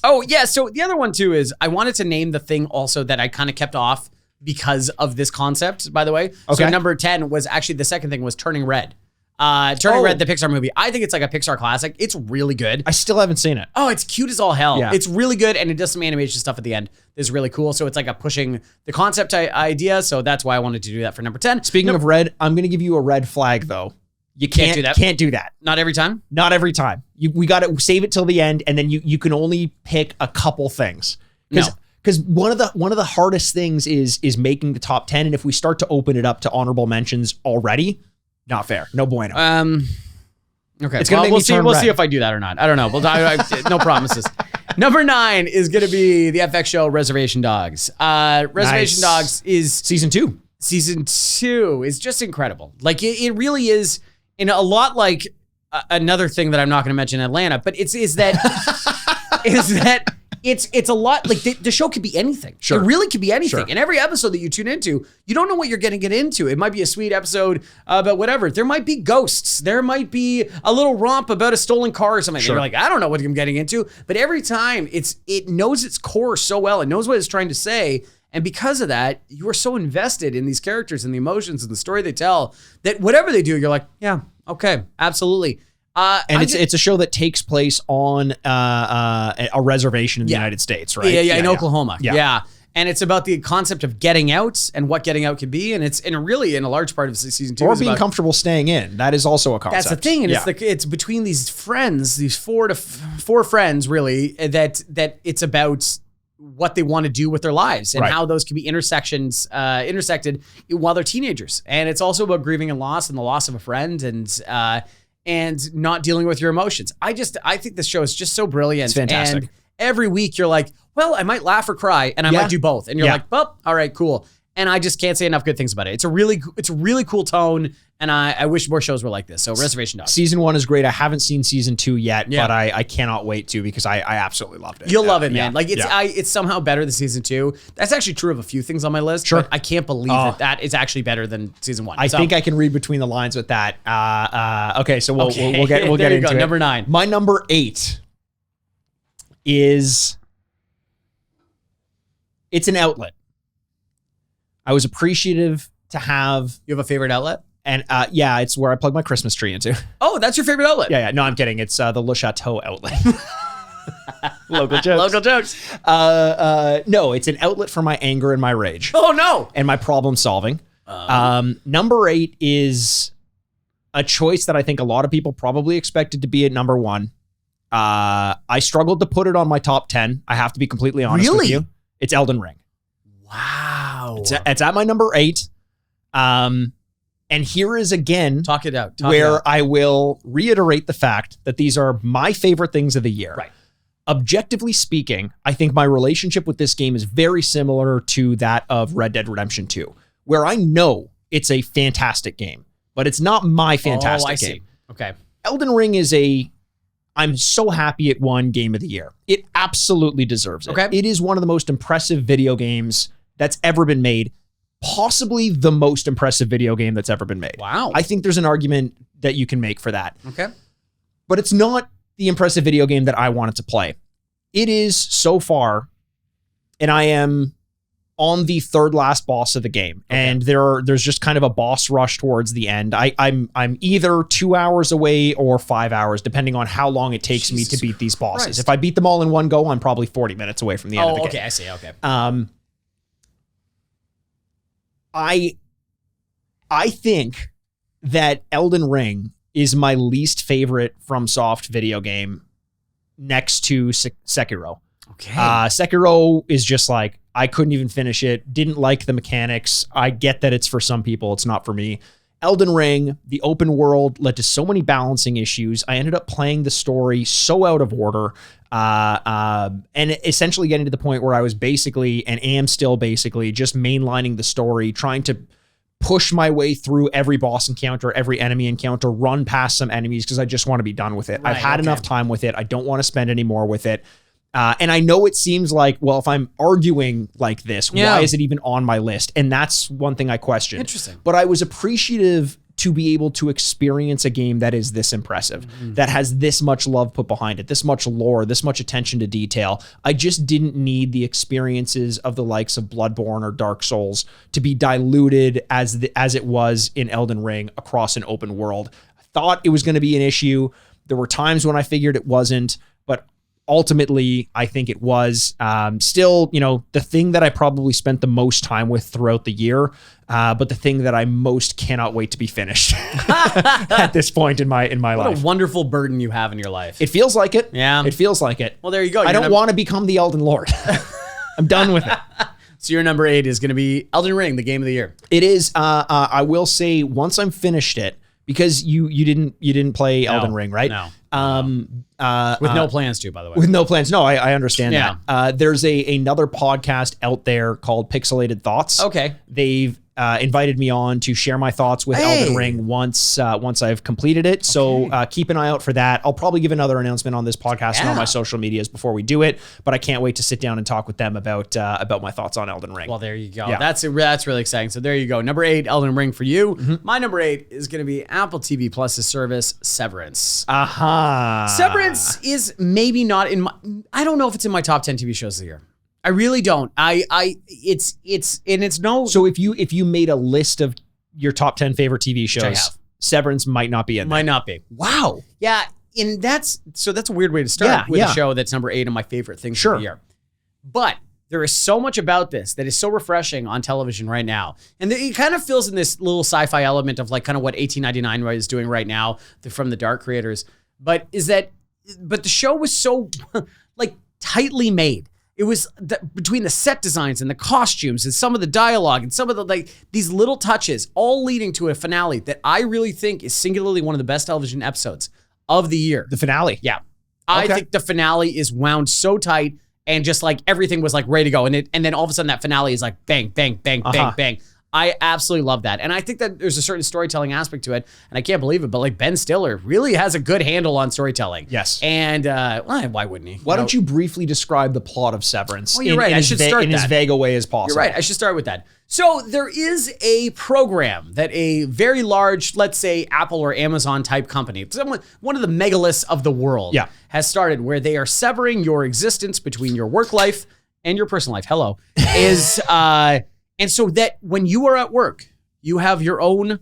Oh yeah, so the other one too is I wanted to name the thing also that I kind of kept off because of this concept, by the way. Okay. So number 10 was actually, the second thing was Turning Red. Turning Red, the Pixar movie. I think it's like a Pixar classic. It's really good. I still haven't seen it. Oh, it's cute as all hell. Yeah. It's really good, and it does some animation stuff at the end. It's really cool. So it's like a pushing the concept idea. So that's why I wanted to do that for number 10. Speaking of red, I'm going to give you a red flag, though. You Can't do that. Can't do that. Not every time? Not every time. We got to save it till the end, and then you can only pick a couple things. No. Because one of the hardest things is making the top 10, and if we start to open it up to honorable mentions already, not fair. No bueno. Okay. It's gonna make me turn We'll red. see if I do that or not. I don't know. No promises. Number 9 is going to be the FX show Reservation Dogs. Reservation Dogs is season 2. Season 2 is just incredible. Like it really is, in a lot like another thing that I'm not going to mention in Atlanta, but it's a lot like the show could be anything. Sure. It really could be anything. Sure. And every episode that you tune into, you don't know what you're going to get into. It might be a sweet episode about whatever. There might be ghosts. There might be a little romp about a stolen car or something. Sure. You're like, I don't know what I'm getting into. But every time it knows its core so well. It knows what it's trying to say. And because of that, you are so invested in these characters and the emotions and the story they tell that whatever they do, you're like, yeah, okay, absolutely. And it's a show that takes place on a reservation in the United States, right? Yeah, in Oklahoma. Yeah. Yeah. And it's about the concept of getting out and what getting out can be. And it's really in a large part of season 2. Or being comfortable staying in. That is also a concept. That's the thing. And it's between these friends, these four friends, really, that it's about what they want to do with their lives and how those can be intersected while they're teenagers. And it's also about grieving and loss and the loss of a friend and not dealing with your emotions. I think this show is just so brilliant. It's fantastic. And every week you're like, well, I might laugh or cry and I might do both. And you're like, well, all right, cool. And I just can't say enough good things about it. It's a really cool tone. And I wish more shows were like this. So Reservation Dogs. Season 1 is great. I haven't seen season 2 yet, but I cannot wait to because I absolutely loved it. You'll love it, man. Like it's somehow better than season 2. That's actually true of a few things on my list. Sure. But I can't believe that is actually better than season 1. I think I can read between the lines with that. Okay, so we'll get There you into go. it. Number 9. My number 8 is it's an outlet. I was appreciative to have. You have a favorite outlet? And it's where I plug my Christmas tree into. Oh, that's your favorite outlet? Yeah. No, I'm kidding. It's the Le Chateau outlet. Local jokes. Local jokes. No, it's an outlet for my anger and my rage. Oh, no. And my problem solving. Number 8 is a choice that I think a lot of people probably expected to be at number 1. I struggled to put it on my top 10. I have to be completely honest with you. It's Elden Ring. Wow. It's at my number 8. And here is again Talk it out. I will reiterate the fact that these are my favorite things of the year. Right. Objectively speaking, I think my relationship with this game is very similar to that of Red Dead Redemption 2, where I know it's a fantastic game, but it's not my fantastic game. Okay. Elden Ring is I'm so happy it won Game of the Year. It absolutely deserves it. Okay. It is one of the most impressive video games that's ever been made. Possibly the most impressive video game that's ever been made. Wow. I think there's an argument that you can make for that. Okay. But it's not the impressive video game that I wanted to play. It is so far, and I am on the third last boss of the game. Okay. And there's just kind of a boss rush towards the end. I'm either 2 hours away or 5 hours, depending on how long it takes me to beat these bosses. Christ. If I beat them all in one go, I'm probably 40 minutes away from the end of the game. Okay, I see. Okay. I think that Elden Ring is my least favorite FromSoft video game next to Sekiro. Okay. Sekiro is just like, I couldn't even finish it. Didn't like the mechanics. I get that it's for some people. It's not for me. Elden Ring, the open world, led to so many balancing issues. I ended up playing the story so out of order, and essentially getting to the point where I was basically, and am still basically, just mainlining the story, trying to push my way through every boss encounter, every enemy encounter, run past some enemies because I just want to be done with it. I've had enough time with it. I don't want to spend any more with it. And I know it seems like, well, if I'm arguing like this, why is it even on my list? And that's one thing I question. Interesting. But I was appreciative to be able to experience a game that is this impressive, that has this much love put behind it, this much lore, this much attention to detail. I just didn't need the experiences of the likes of Bloodborne or Dark Souls to be diluted as it was in Elden Ring across an open world. I thought it was going to be an issue. There were times when I figured it wasn't, but ultimately, I think it was still, the thing that I probably spent the most time with throughout the year, but the thing that I most cannot wait to be finished at this point in my life. What a wonderful burden you have in your life. It feels like it. Yeah. It feels like it. Well, there you go. I don't want to become the Elden Lord. I'm done with it. So your number 8 is going to be Elden Ring, the game of the year. It is. I will say once I'm finished it, because you didn't play Elden Ring, right? No. With no plans to, by the way. With no plans. No, I understand Yeah. that. There's another podcast out there called Pixelated Thoughts. Okay. They've invited me on to share my thoughts with Elden Ring once I've completed it. So keep an eye out for that. I'll probably give another announcement on this podcast and on my social medias before we do it, but I can't wait to sit down and talk with them about my thoughts on Elden Ring. Well, there you go. Yeah. That's really exciting. So there you go. Number 8, Elden Ring for you. My number 8 is going to be Apple TV Plus's service, Severance. Severance is maybe not I don't know if it's in my top 10 TV shows of the year. I really don't. It's no. So if you made a list of your top 10 favorite TV shows, Severance might not be in there. Might not be. Wow. Yeah, and that's a weird way to start with a show that's number 8 of my favorite things of the year. But there is so much about this that is so refreshing on television right now. And it kind of fills in this little sci-fi element of like kind of what 1899 is doing right now from the Dark creators. But the show was so like tightly made. It was between the set designs and the costumes and some of the dialogue and some of the these little touches, all leading to a finale that I really think is singularly one of the best television episodes of the year. The finale. Yeah. I think the finale is wound so tight and just like everything was like ready to go. And then all of a sudden that finale is like bang, bang, bang, bang, bang. I absolutely love that. And I think that there's a certain storytelling aspect to it. And I can't believe it, but like Ben Stiller really has a good handle on storytelling. Yes. And why wouldn't he? Why don't you briefly describe the plot of Severance you're right. I should start in as vague a way as possible? You're right. I should start with that. So there is a program that a very large, let's say Apple or Amazon type company, one of the megaliths of the world, has started where they are severing your existence between your work life and your personal life. Hello. And so that when you are at work, you have your own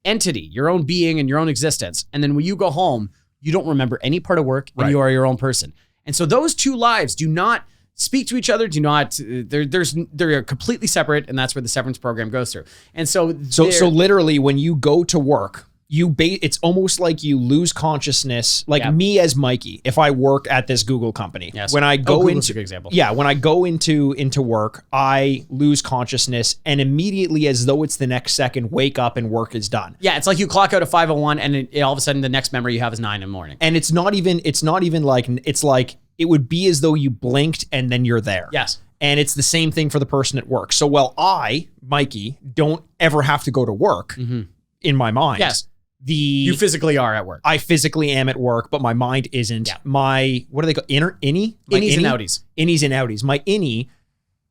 entity, your own being and your own existence. And then when you go home, you don't remember any part of work and you are your own person. And so those two lives do not speak to each other, they're completely separate. And that's where the Severance program goes through. And so literally when you go to work, it's almost like you lose consciousness, like me as Mikey, if I work at this Google company. Yes. When I go Google's a good example. when I go into work, I lose consciousness and immediately, as though it's the next second, wake up and work is done. Yeah, it's like you clock out at 5:01 and all of a sudden the next memory you have is 9 in the morning. And it's not even like, it's like it would be as though you blinked and then you're there. Yes. And it's the same thing for the person at work. So while I, Mikey, don't ever have to go to work in my mind. Yes. You physically are at work. I physically am at work, but my mind isn't. Yeah. My, what do they call innies and outies. Innies and outies. My innie,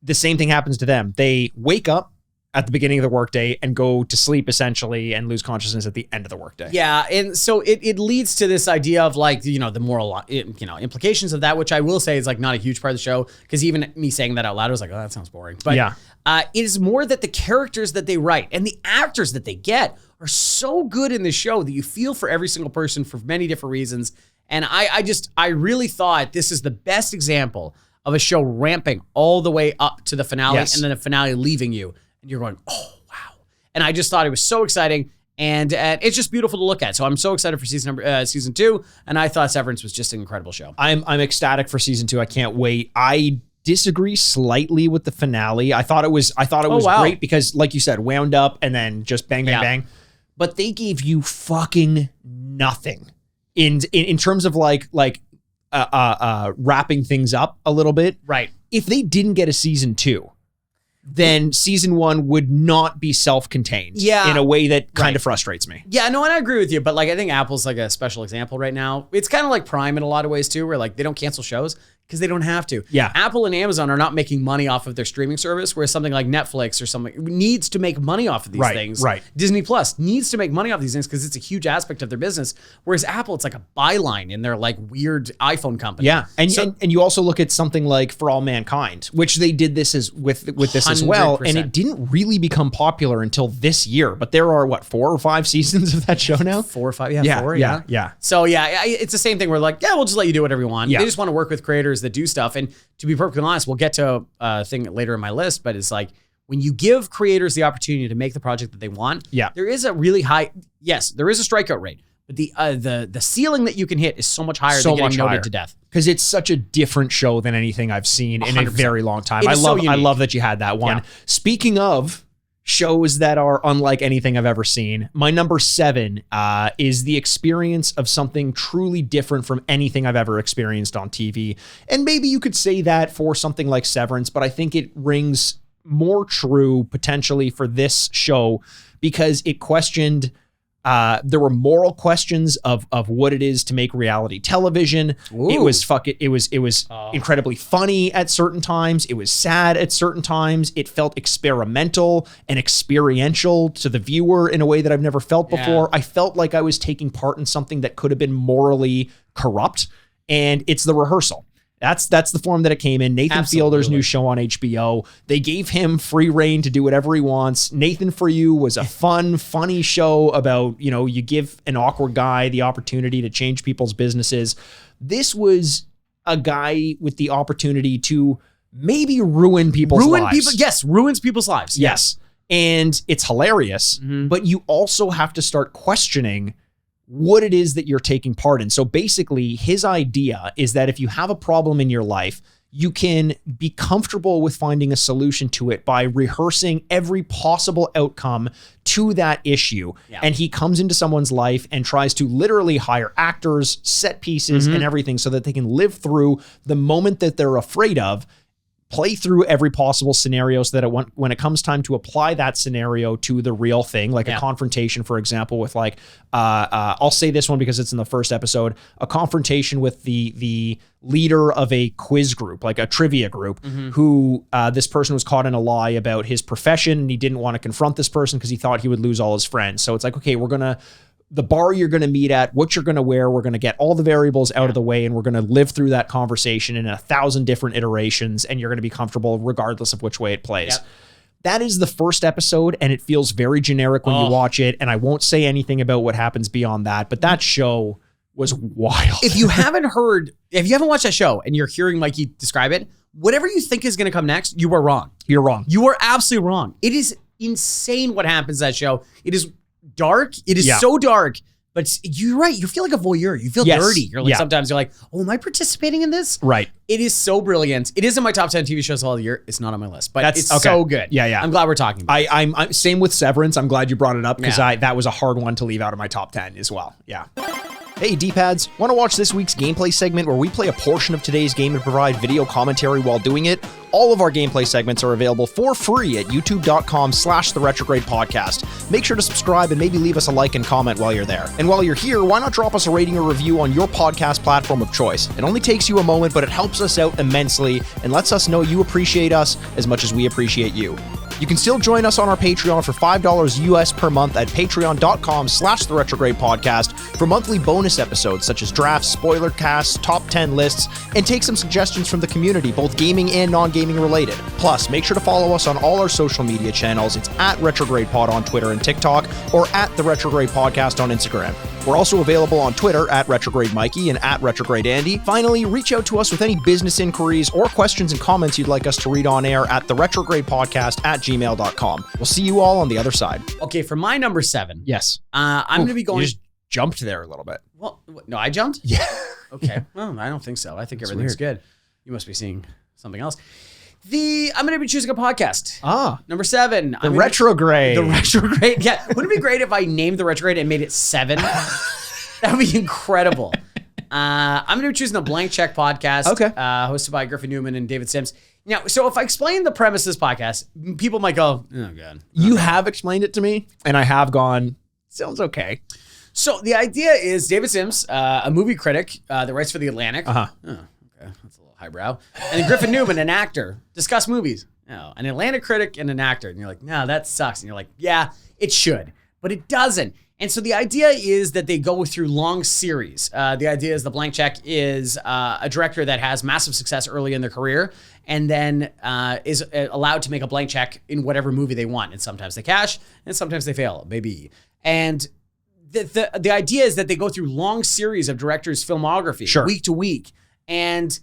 the same thing happens to them. They wake up at the beginning of the workday and go to sleep essentially and lose consciousness at the end of the workday. Yeah, and so it leads to this idea of like, the moral, implications of that, which I will say is like not a huge part of the show, because even me saying that out loud, I was like, oh, that sounds boring. But it is more that the characters that they write and the actors that they get are so good in this show that you feel for every single person for many different reasons. And I really thought this is the best example of a show ramping all the way up to the finale and then the finale leaving you. And you're going, oh, wow. And I just thought it was so exciting. And it's just beautiful to look at. So I'm so excited for season 2. And I thought Severance was just an incredible show. I'm ecstatic for season 2. I can't wait. I disagree slightly with the finale. I thought it was great because, like you said, wound up and then just bang, bang, bang. But they gave you fucking nothing in terms of like wrapping things up a little bit. Right. If they didn't get a season 2, then season 1 would not be self-contained in a way that kind of frustrates me. Yeah, no, and I agree with you, but like I think Apple's like a special example right now. It's kind of like Prime in a lot of ways too, where like they don't cancel shows because they don't have to. Yeah. Apple and Amazon are not making money off of their streaming service, whereas something like Netflix or something needs to make money off of these things. Right. Disney Plus needs to make money off these things because it's a huge aspect of their business. Whereas Apple, it's like a byline in their like weird iPhone company. Yeah, and you also look at something like For All Mankind, which they did this as with this as well, 100%. and it didn't really become popular until this year. But there are 4 or 5 seasons of that show now. 4 or 5, Yeah, 4, yeah. So it's the same thing. We're like, yeah, we'll just let you do whatever you want. Yeah. They just want to work with creators that do stuff. And to be perfectly honest, we'll get to a thing later in my list, but it's like when you give creators the opportunity to make the project that they want, there is a really high, there is a strikeout rate, but the ceiling that you can hit is so much higher than getting noted to death. Because it's such a different show than anything I've seen in 100%. a very long time. I love that you had that one. Yeah. Speaking of shows that are unlike anything I've ever seen, my number 7 is the experience of something truly different from anything I've ever experienced on TV. And maybe you could say that for something like Severance, but I think it rings more true potentially for this show because it questioned there were moral questions of what it is to make reality television. Ooh. It was incredibly funny at certain times. It was sad at certain times. It felt experimental and experiential to the viewer in a way that I've never felt before. I felt like I was taking part in something that could have been morally corrupt, and it's The Rehearsal. That's the form that it came in. Nathan Fielder's new show on HBO. They gave him free reign to do whatever he wants. Nathan For You was a funny show about, you give an awkward guy the opportunity to change people's businesses. This was a guy with the opportunity to maybe ruin people's lives. Ruins people's lives. Yes. And it's hilarious, but you also have to start questioning what it is that you're taking part in. So basically, his idea is that if you have a problem in your life, you can be comfortable with finding a solution to it by rehearsing every possible outcome to that issue. Yeah. And he comes into someone's life and tries to literally hire actors, set pieces, and everything so that they can live through the moment that they're afraid of, play through every possible scenario so that when it comes time to apply that scenario to the real thing, like a confrontation, for example, with I'll say this one because it's in the first episode, a confrontation with the leader of a quiz group, like a trivia group, who this person was caught in a lie about his profession, and he didn't want to confront this person because he thought he would lose all his friends. So it's like, okay, the bar you're going to meet at, what you're going to wear, we're going to get all the variables out of the way, and we're going to live through that conversation in 1,000 different iterations, and you're going to be comfortable regardless of which way it plays. Yep. That is the first episode, and it feels very generic when you watch it, and I won't say anything about what happens beyond that, but that show was wild. If you haven't watched that show and you're hearing Mikey describe it, whatever you think is going to come next, you are wrong. You're wrong. You are absolutely wrong. It is insane what happens in that show. It is dark. It is so dark, but you're right. You feel like a voyeur. You feel dirty. You're like, sometimes you're like, oh, am I participating in this? Right. It is so brilliant. It is in my top 10 TV shows all year. It's not on my list, but it's so good. Yeah. I'm glad we're talking about it. I'm same with Severance. I'm glad you brought it up because that was a hard one to leave out of my top 10 as well. Yeah. Hey D-pads, want to watch this week's gameplay segment where we play a portion of today's game and provide video commentary while doing it? All of our gameplay segments are available for free at youtube.com/The Retrograde Podcast. Make sure to subscribe and maybe leave us a like and comment while you're there. And while you're here, why not drop us a rating or review on your podcast platform of choice? It only takes you a moment, but it helps us out immensely and lets us know you appreciate us as much as we appreciate you. You can still join us on our Patreon for $5 US per month at patreon.com/The Retrograde Podcast for monthly bonus episodes such as drafts, spoiler casts, top 10 lists, and take some suggestions from the community, both gaming and non-gaming related. Plus, make sure to follow us on all our social media channels. It's at Retrograde Pod on Twitter and TikTok, or at The Retrograde Podcast on Instagram. We're also available on Twitter at Retrograde Mikey and at Retrograde Andy. Finally, reach out to us with any business inquiries or questions and comments you'd like us to read on air at theretrogradepodcast@gmail.com. We'll see you all on the other side. Okay, for my number 7. Yes. I'm going to be going... You just jumped there a little bit. Well, no, I jumped? Yeah. Okay. Well, I don't think so. I think everything's good. You must be seeing something else. I'm going to be choosing a podcast. Number 7. The Retrograde. The Retrograde. Yeah. Wouldn't it be great if I named The Retrograde and made it 7? That would be incredible. I'm going to be choosing the Blank Check Podcast. Okay. Hosted by Griffin Newman and David Sims. Now, so if I explain the premise of this podcast, people might go, oh, God. You have explained it to me, and I have gone, sounds okay. So the idea is David Sims, a movie critic that writes for The Atlantic. Uh-huh. Oh, okay. That's a little highbrow. And then Griffin Newman, an actor, discuss movies. No, an Atlanta critic and an actor. And you're like, no, that sucks. And you're like, yeah, it should, but it doesn't. And so the idea is that they go through long series. The idea is the Blank Check is a director that has massive success early in their career and then is allowed to make a blank check in whatever movie they want. And sometimes they cash and sometimes they fail, baby. And the idea is that they go through long series of directors' filmography week to week. And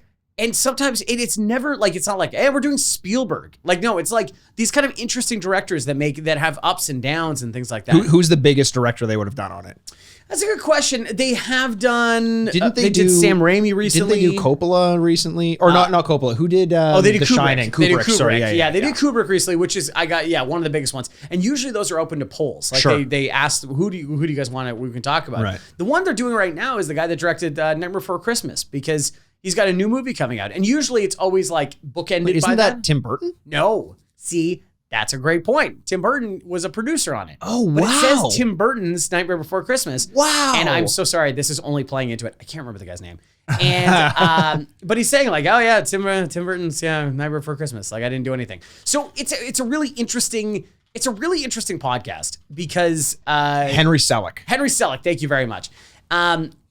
sometimes it's never like, it's not like, hey, we're doing Spielberg. Like, no, it's like these kind of interesting directors that have ups and downs and things like that. Who's the biggest director they would have done on it? That's a good question. They have done. They did Sam Raimi recently. Didn't they do Coppola recently? Or not Coppola. Who did? They did The Kubrick. Shining. They did Kubrick. Kubrick. Sorry, They did Kubrick recently, which is one of the biggest ones. And usually those are open to polls. Like they asked, who do you guys want to? We can talk about. Right. The one they're doing right now is the guy that directed Nightmare Before Christmas because he's got a new movie coming out. And usually it's always like bookended. Isn't by that Tim Burton? No. See. That's a great point. Tim Burton was a producer on it. Oh, wow. But it says Tim Burton's Nightmare Before Christmas. Wow. And I'm so sorry. This is only playing into it. I can't remember the guy's name. And but he's saying like, oh yeah, Tim Burton's Nightmare Before Christmas. Like I didn't do anything. So it's a really interesting podcast because Henry Selick. Thank you very much.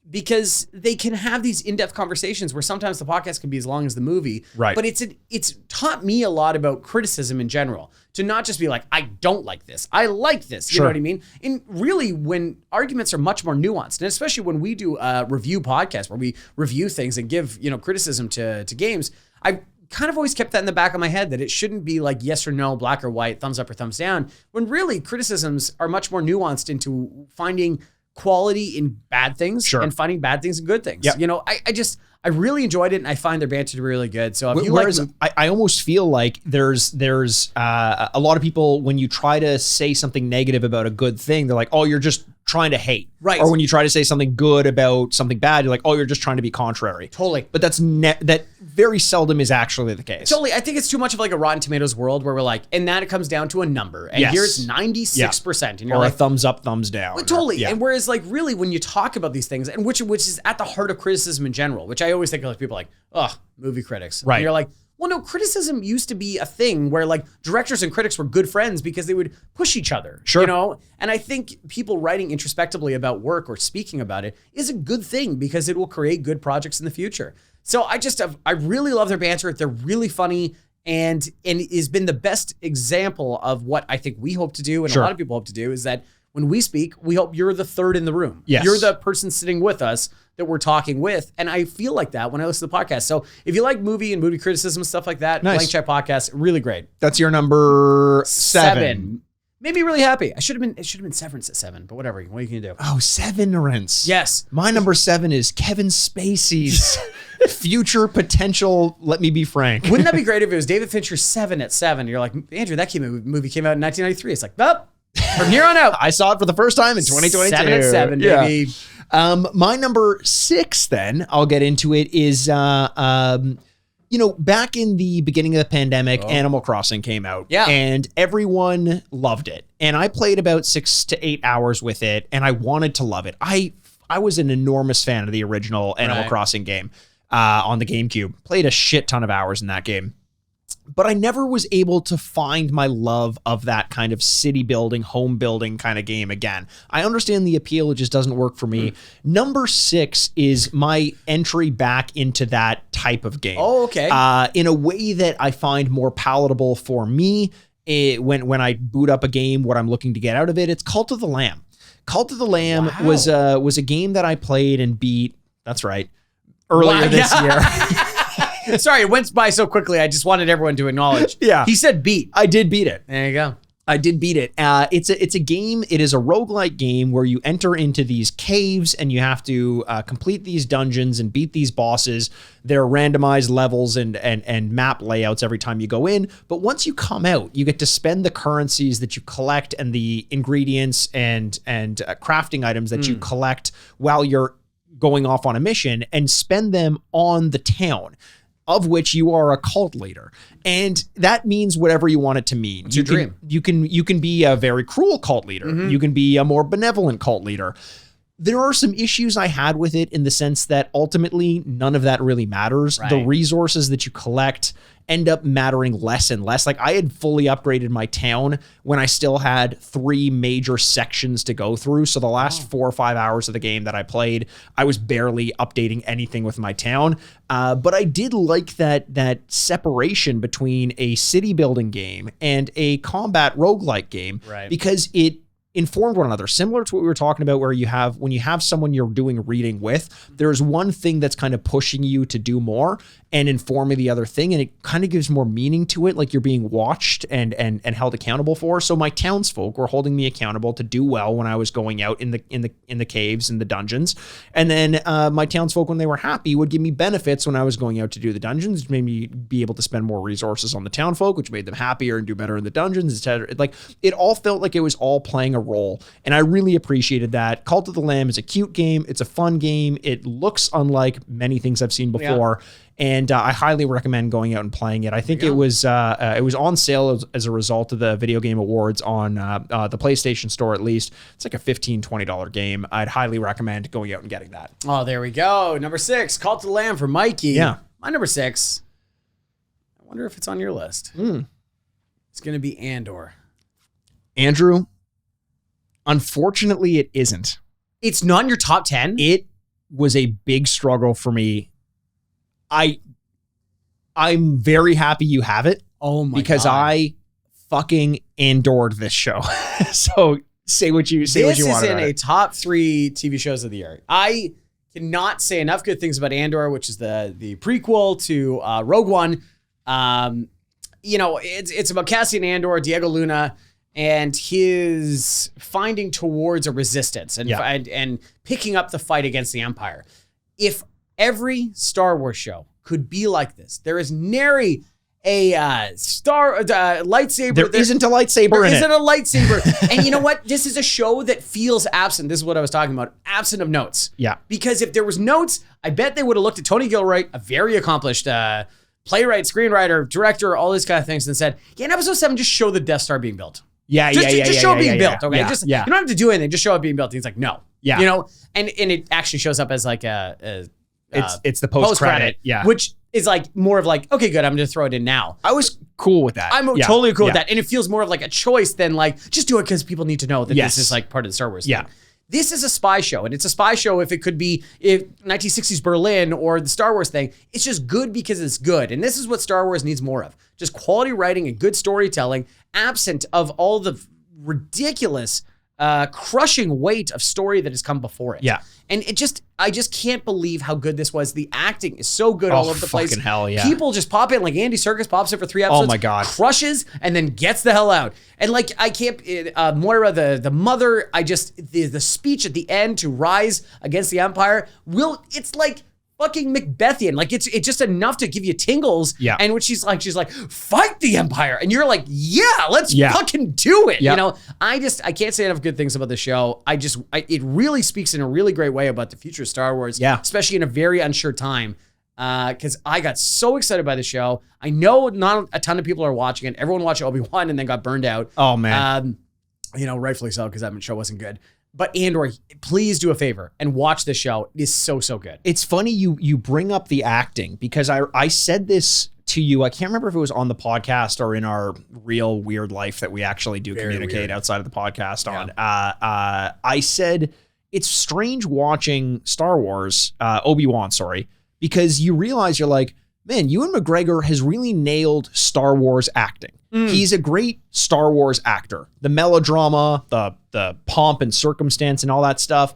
Because they can have these in-depth conversations where sometimes the podcast can be as long as the movie. Right. But it's taught me a lot about criticism in general. To not just be like, I don't like this. I like this. You know what I mean? And really, when arguments are much more nuanced, and especially when we do a review podcast where we review things and give, criticism to games, I kind of always kept that in the back of my head that it shouldn't be like yes or no, black or white, thumbs up or thumbs down, when really criticisms are much more nuanced into finding quality in bad things and finding bad things in good things. Yep. I really enjoyed it and I find their banter to be really good. So if you Whereas I almost feel like there's a lot of people, when you try to say something negative about a good thing, they're like, oh, you're just trying to hate. Right. Or when you try to say something good about something bad, you're like, oh, you're just trying to be contrary. Totally. But that very seldom is actually the case. Totally. I think it's too much of like a Rotten Tomatoes world where we're like, and then it comes down to a number. And here's 96%. And you're or like, a thumbs up, thumbs down. Well, totally. And whereas like really when you talk about these things, and which is at the heart of criticism in general, which I always think of like people like, oh, movie critics. Right. And you're like, well, no, criticism used to be a thing where like directors and critics were good friends because they would push each other. Sure. And I think people writing introspectively about work or speaking about it is a good thing because it will create good projects in the future. So I really love their banter. They're really funny and it has been the best example of what I think we hope to do and a lot of people hope to do is that when we speak, we hope you're the third in the room. Yes. You're the person sitting with us that we're talking with. And I feel like that when I listen to the podcast. So if you like movie and movie criticism and stuff like that, Blank Check Podcast, really great. That's your number 7. Made me really happy. It should have been Severance at 7, but whatever. What are you gonna do? Oh, Severance. Yes. My number 7 is Kevin Spacey's future potential. Let me be frank. Wouldn't that be great if it was David Fincher's 7 at 7? You're like, Andrew, that movie came out in 1993. It's like, well, from here on out. I saw it for the first time in 2022. 7 at 7, baby. My number 6, then I'll get into it, is back in the beginning of the pandemic, Animal Crossing came out. Yeah. And everyone loved it. And I played about 6 to 8 hours with it, and I wanted to love it. I was an enormous fan of the original Animal Crossing game on the GameCube. Played a shit ton of hours in that game. But I never was able to find my love of that kind of city building, home building kind of game again. I understand the appeal, it just doesn't work for me. Number 6 is my entry back into that type of game. Oh, okay. In a way that I find more palatable for me. When I boot up a game, what I'm looking to get out of it, it's Cult of the Lamb. Cult of the Lamb was a game that I played and beat. That's right. Earlier this year. Sorry, it went by so quickly. I just wanted everyone to acknowledge. Yeah. He said beat. I did beat it. There you go. I did beat it. It's a game. It is a roguelike game where you enter into these caves and you have to complete these dungeons and beat these bosses. There are randomized levels and map layouts every time you go in. But once you come out, you get to spend the currencies that you collect and the ingredients and crafting items that you collect while you're going off on a mission and spend them on the town, of which you are a cult leader. And that means whatever you want it to mean. What's your dream? You can be a very cruel cult leader. You can be a more benevolent cult leader. there are some issues I had with it in the sense that ultimately none of that really matters. Right. The resources that you collect end up mattering less and less. Like I had fully upgraded my town when I still had 3 major sections to go through. So the last 4 or 5 hours of the game that I played, I was barely updating anything with my town. But I did like that separation between a city building game and a combat roguelike game, Right. because it informed one another, similar to what we were talking about, where when you have someone you're doing reading with, there's one thing that's kind of pushing you to do more and informing the other thing, and it kind of gives more meaning to it, like you're being watched and held accountable for. So my townsfolk were holding me accountable to do well when I was going out in the caves and the dungeons, and then my townsfolk, when they were happy, would give me benefits when I was going out to do the dungeons, which made me be able to spend more resources on the townfolk, which made them happier and do better in the dungeons, etc. Like it all felt like it was all playing a role, and I really appreciated that. Cult of the Lamb is a cute game. It's a fun game. It looks unlike many things I've seen before. Yeah. And I highly recommend going out and playing it. I think it was on sale as a result of the Video Game Awards on the PlayStation Store, at least. It's like a $15, $20 game. I'd highly recommend going out and getting that. Oh, there we go. Number 6, Cult of the Lamb for Mikey. Yeah. My number 6, I wonder if it's on your list. It's going to be Andor. Andrew, unfortunately, it isn't. It's not in your top 10? It was a big struggle for me. I'm very happy you have it. Oh my because God. I fucking endured this show. So say what you want. This is in a top 3 TV shows of the year. I cannot say enough good things about Andor, which is the prequel to Rogue One. It's about Cassian Andor, Diego Luna, and his finding towards a resistance and picking up the fight against the Empire. If every Star Wars show could be like this, there is nary a lightsaber. There isn't a lightsaber in it. There isn't a lightsaber. And you know what? This is a show that feels absent. This is what I was talking about. Absent of notes. Yeah. Because if there was notes, I bet they would have looked at Tony Gilroy, a very accomplished playwright, screenwriter, director, all these kind of things, and said, in episode 7, just show the Death Star being built. Just show it being built, okay? You don't have to do anything. Just show it being built. And he's like, no. Yeah. And it actually shows up as like it's the post-credit, which is like more of like, okay, good, I'm going to throw it in now. I was cool with that. I'm totally cool with that. And it feels more of like a choice than like, just do it because people need to know that this is like part of the Star Wars thing. This is a spy show, and it's a spy show if it could be 1960s Berlin or the Star Wars thing. It's just good because it's good. And this is what Star Wars needs more of. Just quality writing and good storytelling, absent of all the ridiculous, crushing weight of story that has come before it. Yeah. And I just can't believe how good this was. The acting is so good all over the place. Fucking hell, yeah. People just pop in, like Andy Serkis pops in for 3 episodes. Oh my God. Crushes and then gets the hell out. And like, I can't, Moira, the mother, the speech at the end to rise against the Empire, it's like fucking Macbethian. Like it's just enough to give you tingles. Yeah. And when she's like, fight the Empire. And you're like, let's fucking do it. Yep. I can't say enough good things about the show. It really speaks in a really great way about the future of Star Wars. Yeah. Especially in a very unsure time. Because I got so excited by the show. I know not a ton of people are watching it. Everyone watched Obi-Wan and then got burned out. Oh man. Rightfully so, because that show wasn't good. But Andor, please do a favor and watch this show. It is so, so good. It's funny you bring up the acting, because I said this to you. I can't remember if it was on the podcast or in our real weird life that we actually do communicate outside of the podcast on. I said it's strange watching Star Wars, Obi-Wan, because you realize you're like, man, Ewan McGregor has really nailed Star Wars acting. He's a great Star Wars actor. The melodrama, the pomp and circumstance and all that stuff.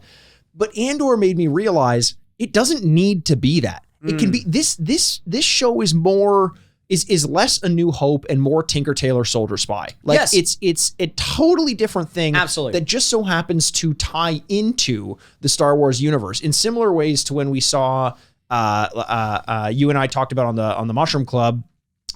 But Andor made me realize it doesn't need to be that. It can be this show is more is less A New Hope and more Tinker Tailor Soldier Spy. Like it's a totally different thing. Absolutely. That just so happens to tie into the Star Wars universe in similar ways to when we saw you and I talked about on the Mushroom Club,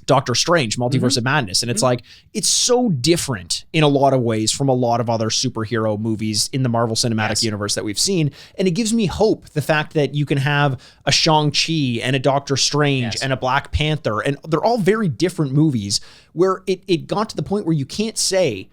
Doctor Strange, Multiverse of Madness. And it's like, it's so different in a lot of ways from a lot of other superhero movies in the Marvel Cinematic Universe that we've seen. And it gives me hope, the fact that you can have a Shang-Chi and a Doctor Strange and a Black Panther, and they're all very different movies, where it got to the point where you can't say,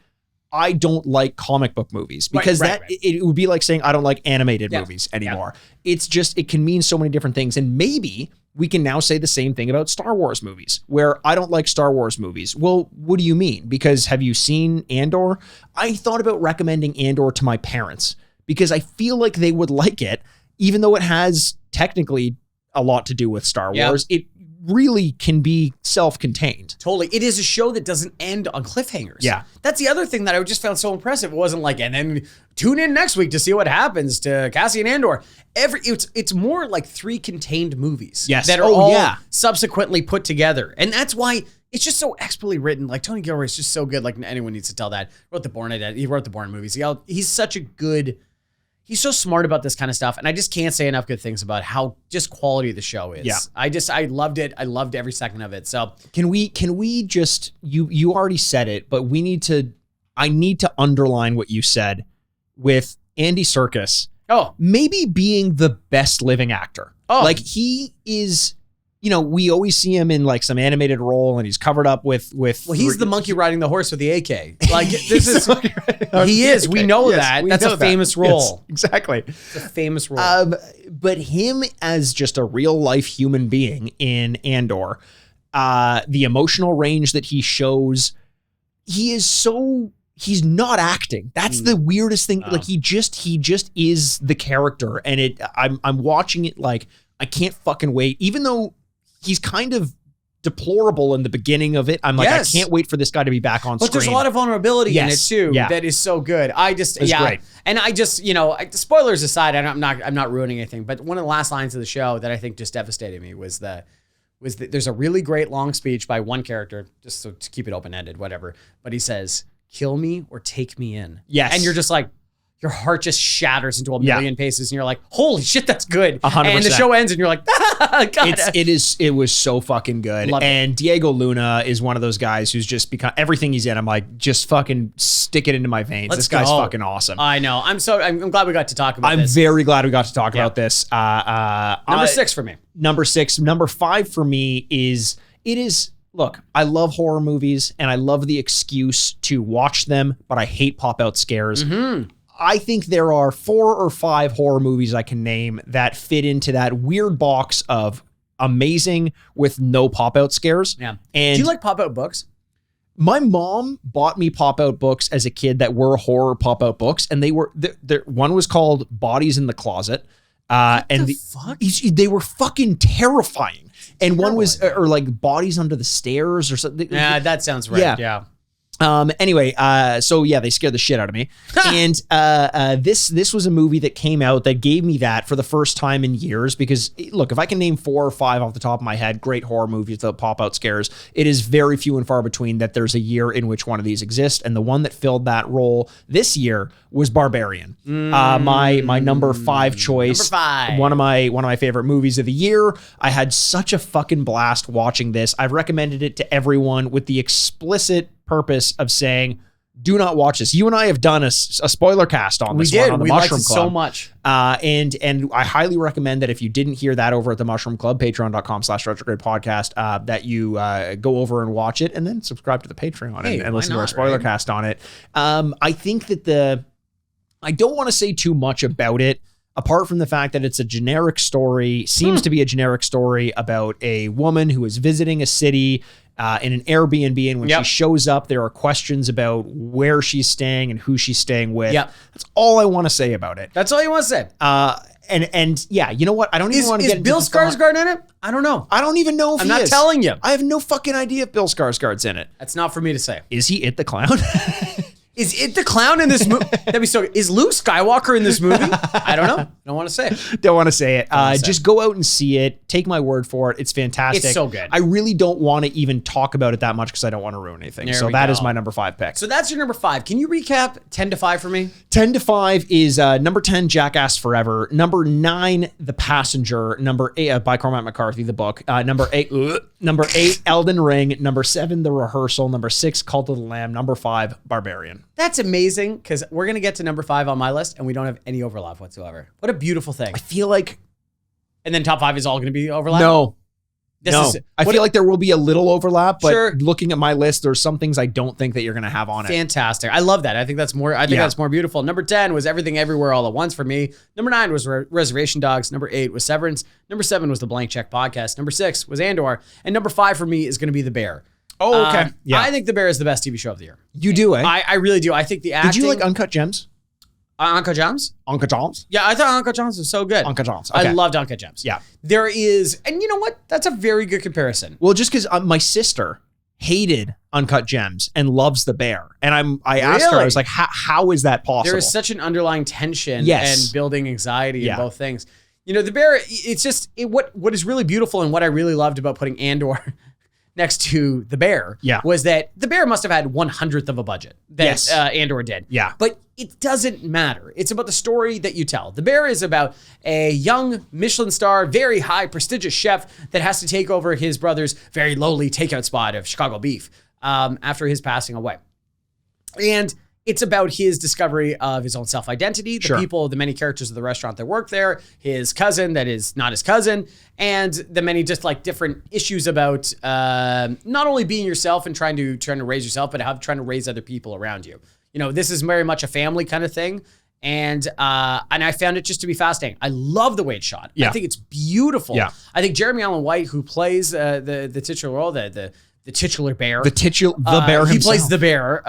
I don't like comic book movies, because Right. it would be like saying I don't like animated movies anymore. It's just, it can mean so many different things. And maybe we can now say the same thing about Star Wars movies, where I don't like Star Wars movies. Well, what do you mean? Because have you seen Andor? I thought about recommending Andor to my parents because I feel like they would like it, even though it has technically a lot to do with Star Wars. It really can be self-contained. Totally. It is a show that doesn't end on cliffhangers. Yeah. That's the other thing that I just found so impressive. It wasn't like, and then tune in next week to see what happens to Cassian Andor. It's more like 3 contained movies that are all subsequently put together. And that's why it's just so expertly written. Like Tony Gilroy is just so good. Like anyone needs to tell that. He wrote the Bourne movies. He's such a good... He's so smart about this kind of stuff, and I just can't say enough good things about how just quality the show is. Yeah. I loved it. I loved every second of it. So can we just, you already said it, but I need to underline what you said with Andy Serkis. Oh, maybe being the best living actor. Oh, like he is, we always see him in like some animated role and he's covered up with. Well, he's the monkey riding the horse with the AK. Like this is, he is. We know that. That's a famous role. Yes, exactly. It's a famous role. But him as just a real life human being in Andor, the emotional range that he shows, he's not acting. That's the weirdest thing. Like he just is the character, and I'm watching it like I can't fucking wait, even though he's kind of deplorable in the beginning of it. I'm like, I can't wait for this guy to be back on screen. But there's a lot of vulnerability in it too. Yeah. That is so good. Great. And I just, spoilers aside, I'm not ruining anything, but one of the last lines of the show that I think just devastated me was that there's a really great long speech by one character, just so to keep it open-ended, whatever. But he says, "Kill me or take me in." Yes. And you're just like, your heart just shatters into a million pieces, and you're like, "Holy shit, that's good!" 100%. And the show ends, and you're like, God. It was so fucking good. And Diego Luna is one of those guys who's just become everything he's in. I'm like, just fucking stick it into my veins. This guy's fucking awesome. I know. I'm glad we got to talk about this. I'm very glad we got to talk about this. Number 6 for me. Number 6. Number 5 for me is. Look, I love horror movies and I love the excuse to watch them, but I hate pop-out scares. Mm-hmm. I think there are 4 or 5 horror movies I can name that fit into that weird box of amazing with no pop-out scares. Yeah. And do you like pop-out books? My mom bought me pop-out books as a kid that were horror pop-out books, and they were one was called Bodies in the Closet. They were fucking terrifying. And one was or like Bodies Under the Stairs or something. Yeah, that sounds right. Yeah. Anyway, so yeah, they scared the shit out of me. And this was a movie that came out that gave me that for the first time in years, because look, if I can name 4 or 5 off the top of my head, great horror movies that pop out scares, it is very few and far between that there's a year in which one of these exists. And the one that filled that role this year was Barbarian. My number 5 choice. Number 5. One of my favorite movies of the year. I had such a fucking blast watching this. I've recommended it to everyone with the explicit purpose of saying, do not watch this. You and I have done a spoiler cast on this one on the Mushroom Club. So much. And I highly recommend that if you didn't hear that over at the Mushroom Club, patreon.com/retrograde podcast, that you go over and watch it and then subscribe to the Patreon and listen to our spoiler cast on it. I think that I don't want to say too much about it, apart from the fact that it's a generic story, seems to be a generic story about a woman who is visiting a city in an Airbnb, and when she shows up, there are questions about where she's staying and who she's staying with. That's all I want to say about it. That's all you want to say. And yeah, you know what? I don't even want to get into Bill Skarsgård in it? I don't know. I don't even know if I'm not telling you. I have no fucking idea if Bill Skarsgård's in it. That's not for me to say. Is he It the Clown? Is It the Clown in this movie? That'd be so good. Is Luke Skywalker in this movie? I don't know. Don't want to say it. Don't want to say it. Just go out and see it. Take my word for it. It's fantastic. It's so good. I really don't want to even talk about it that much because I don't want to ruin anything. So that is my number 5 pick. So that's your number 5. Can you recap 10 to 5 for me? 10 to 5 is number 10, Jackass Forever. Number 9, The Passenger. Number 8, by Cormac McCarthy, the book. Number 8, Elden Ring. Number 7, The Rehearsal. Number 6, Cult of the Lamb. Number 5, Barbarian. That's amazing, because we're going to get to number 5 on my list, and we don't have any overlap whatsoever. What a beautiful thing. I feel like... And then top 5 is all going to be overlap? I feel like there will be a little overlap, but Sure. looking at my list, there's some things I don't think that you're going to have on it. Fantastic. I love that. I think that's more. That's more beautiful. Number 10 was Everything Everywhere All at Once for me. Number 9 was Reservation Dogs. Number 8 was Severance. Number 7 was the Blank Check Podcast. Number 6 was Andor, and number 5 for me is going to be The Bear. Oh, okay. I think The Bear is the best TV show of the year. You do, eh? I really do. I think the acting. Did you like Uncut Gems? Uncle John's? Uncut Gems? Yeah, I thought Uncle John's was so good. Uncut Gems. Okay. I loved Uncle Gems. Yeah. There is, and you know what? That's a very good comparison. Well, just because my sister hated Uncut Gems and loves The Bear, and I asked her, I was like, how is that possible? There is such an underlying tension Yes. and building anxiety in both things. You know, The Bear, it's just what is really beautiful and what I really loved about putting Andor next to The Bear was that The Bear must have had 1/100th of a budget that Andor did. Yeah. But it doesn't matter. It's about the story that you tell. The Bear is about a young Michelin star, very high prestigious chef that has to take over his brother's very lowly takeout spot of Chicago beef after his passing away. And it's about his discovery of his own self-identity, the people, the many characters of the restaurant that work there, his cousin that is not his cousin, and the many just like different issues about not only being yourself and trying to raise yourself, but how trying to raise other people around you. You know, this is very much a family kind of thing. And I found it just to be fascinating. I love the way it's shot. I think it's beautiful. Yeah. I think Jeremy Allen White, who plays the titular role, the titular bear. The bear himself. He plays the bear.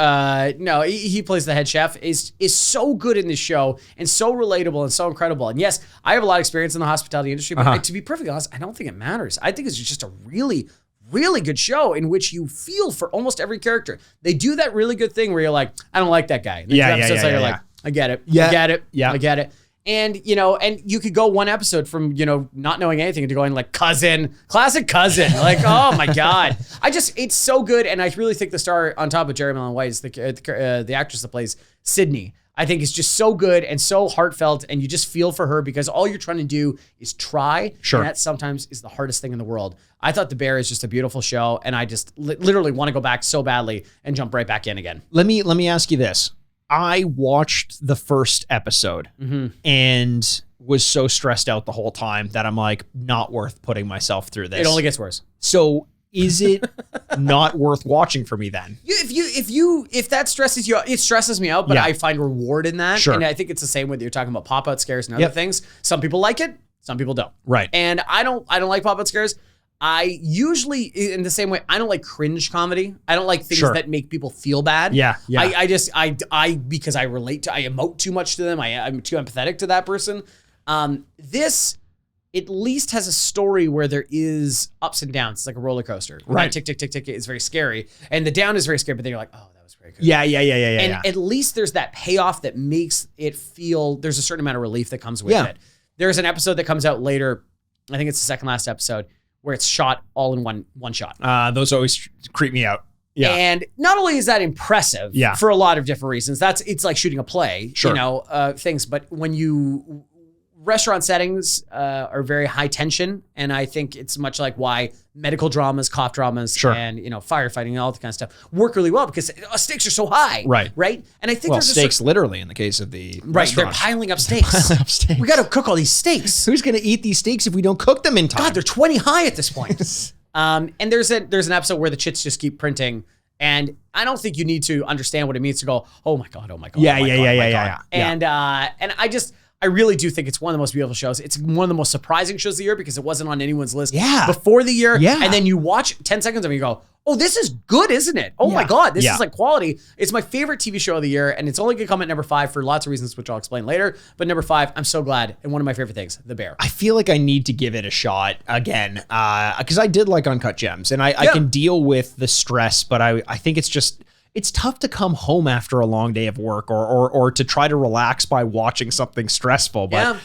No, he plays the head chef. Is so good in this show and so relatable and so incredible. And yes, I have a lot of experience in the hospitality industry, but to be perfectly honest, I don't think it matters. I think it's just a really, really good show in which you feel for almost every character. They do that really good thing where you're like, I don't like that guy. And you're like, I get it. I get it. Yeah. I get it. And, you know, and you could go one episode from, you know, not knowing anything to going like cousin, classic cousin. Like, oh my God. It's so good. And I really think the star on top of Jeremy Allen White is the actress that plays Sydney. I think is just so good and so heartfelt. And you just feel for her because all you're trying to do is try. Sure. And that sometimes is the hardest thing in the world. I thought The Bear is just a beautiful show. And I just literally want to go back so badly and jump right back in again. Let me ask you this. I watched the first episode and was so stressed out the whole time that I'm like, not worth putting myself through this. It only gets worse. So is it not worth watching for me then? If that stresses you out, it stresses me out, but I find reward in that. Sure. And I think it's the same with you're talking about pop-out scares and other things. Some people like it, some people don't. Right. And I don't like pop-out scares. I usually, in the same way, I don't like cringe comedy. I don't like things that make people feel bad. Yeah. I because I relate to, I emote too much to them. I'm too empathetic to that person. This at least has a story where there is ups and downs. It's like a roller coaster. Right. Tick, tick, tick, tick is very scary. And the down is very scary, but then you're like, oh, that was very good. Yeah. And at least there's that payoff that makes it feel, there's a certain amount of relief that comes with it. There's an episode that comes out later, I think it's the second last episode, where it's shot all in one shot. Those always creep me out. Yeah. And not only is that impressive for a lot of different reasons, it's like shooting a play, things, but when restaurant settings are very high tension, and I think it's much like why medical dramas, cop dramas, and firefighting and all that kind of stuff work really well because stakes are so high. Right. And I think there's stakes literally in the case of the restaurant. They're piling up stakes. We got to cook all these steaks. Who's going to eat these steaks if we don't cook them in time? God, they're 20 high at this point. And there's an episode where the chits just keep printing. And I don't think you need to understand what it means to go, oh my God. Yeah. And I really do think it's one of the most beautiful shows. It's one of the most surprising shows of the year because it wasn't on anyone's list before the year. Yeah. And then you watch 10 seconds of it and you go, oh, this is good, isn't it? Oh my God, this is like quality. It's my favorite TV show of the year, and it's only gonna come at number 5 for lots of reasons, which I'll explain later. But number 5, I'm so glad, and one of my favorite things, The Bear. I feel like I need to give it a shot again, because I did like Uncut Gems, and I can deal with the stress, but I think it's tough to come home after a long day of work or to try to relax by watching something stressful. But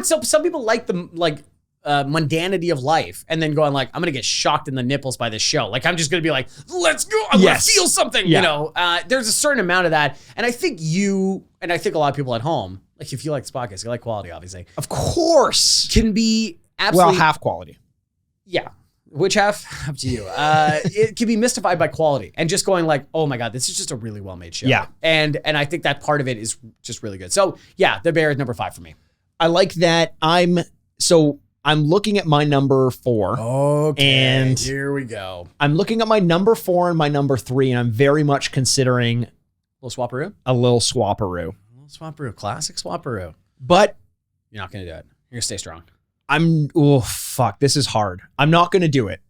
some people like the mundanity of life and then going like, I'm going to get shocked in the nipples by this show. Like, I'm just going to be like, let's go. I'm going to feel something, there's a certain amount of that. And I think a lot of people at home, like if you like this podcast, you like quality, obviously. Of course. Can be absolutely. Well, half quality. Yeah. Which half? Up to you. It can be mystified by quality and just going like, oh my God, this is just a really well-made show. Yeah. And I think that part of it is just really good. So yeah, The Bear is number 5 for me. I like that. I'm looking at my number 4. Okay, and here we go. I'm looking at my number 4 and my number 3, and I'm very much considering Little swapperoo? a little swapperoo. Little swapperoo. Classic swapperoo. But You're not going to do it. You're going to stay strong. fuck, this is hard. I'm not going to do it.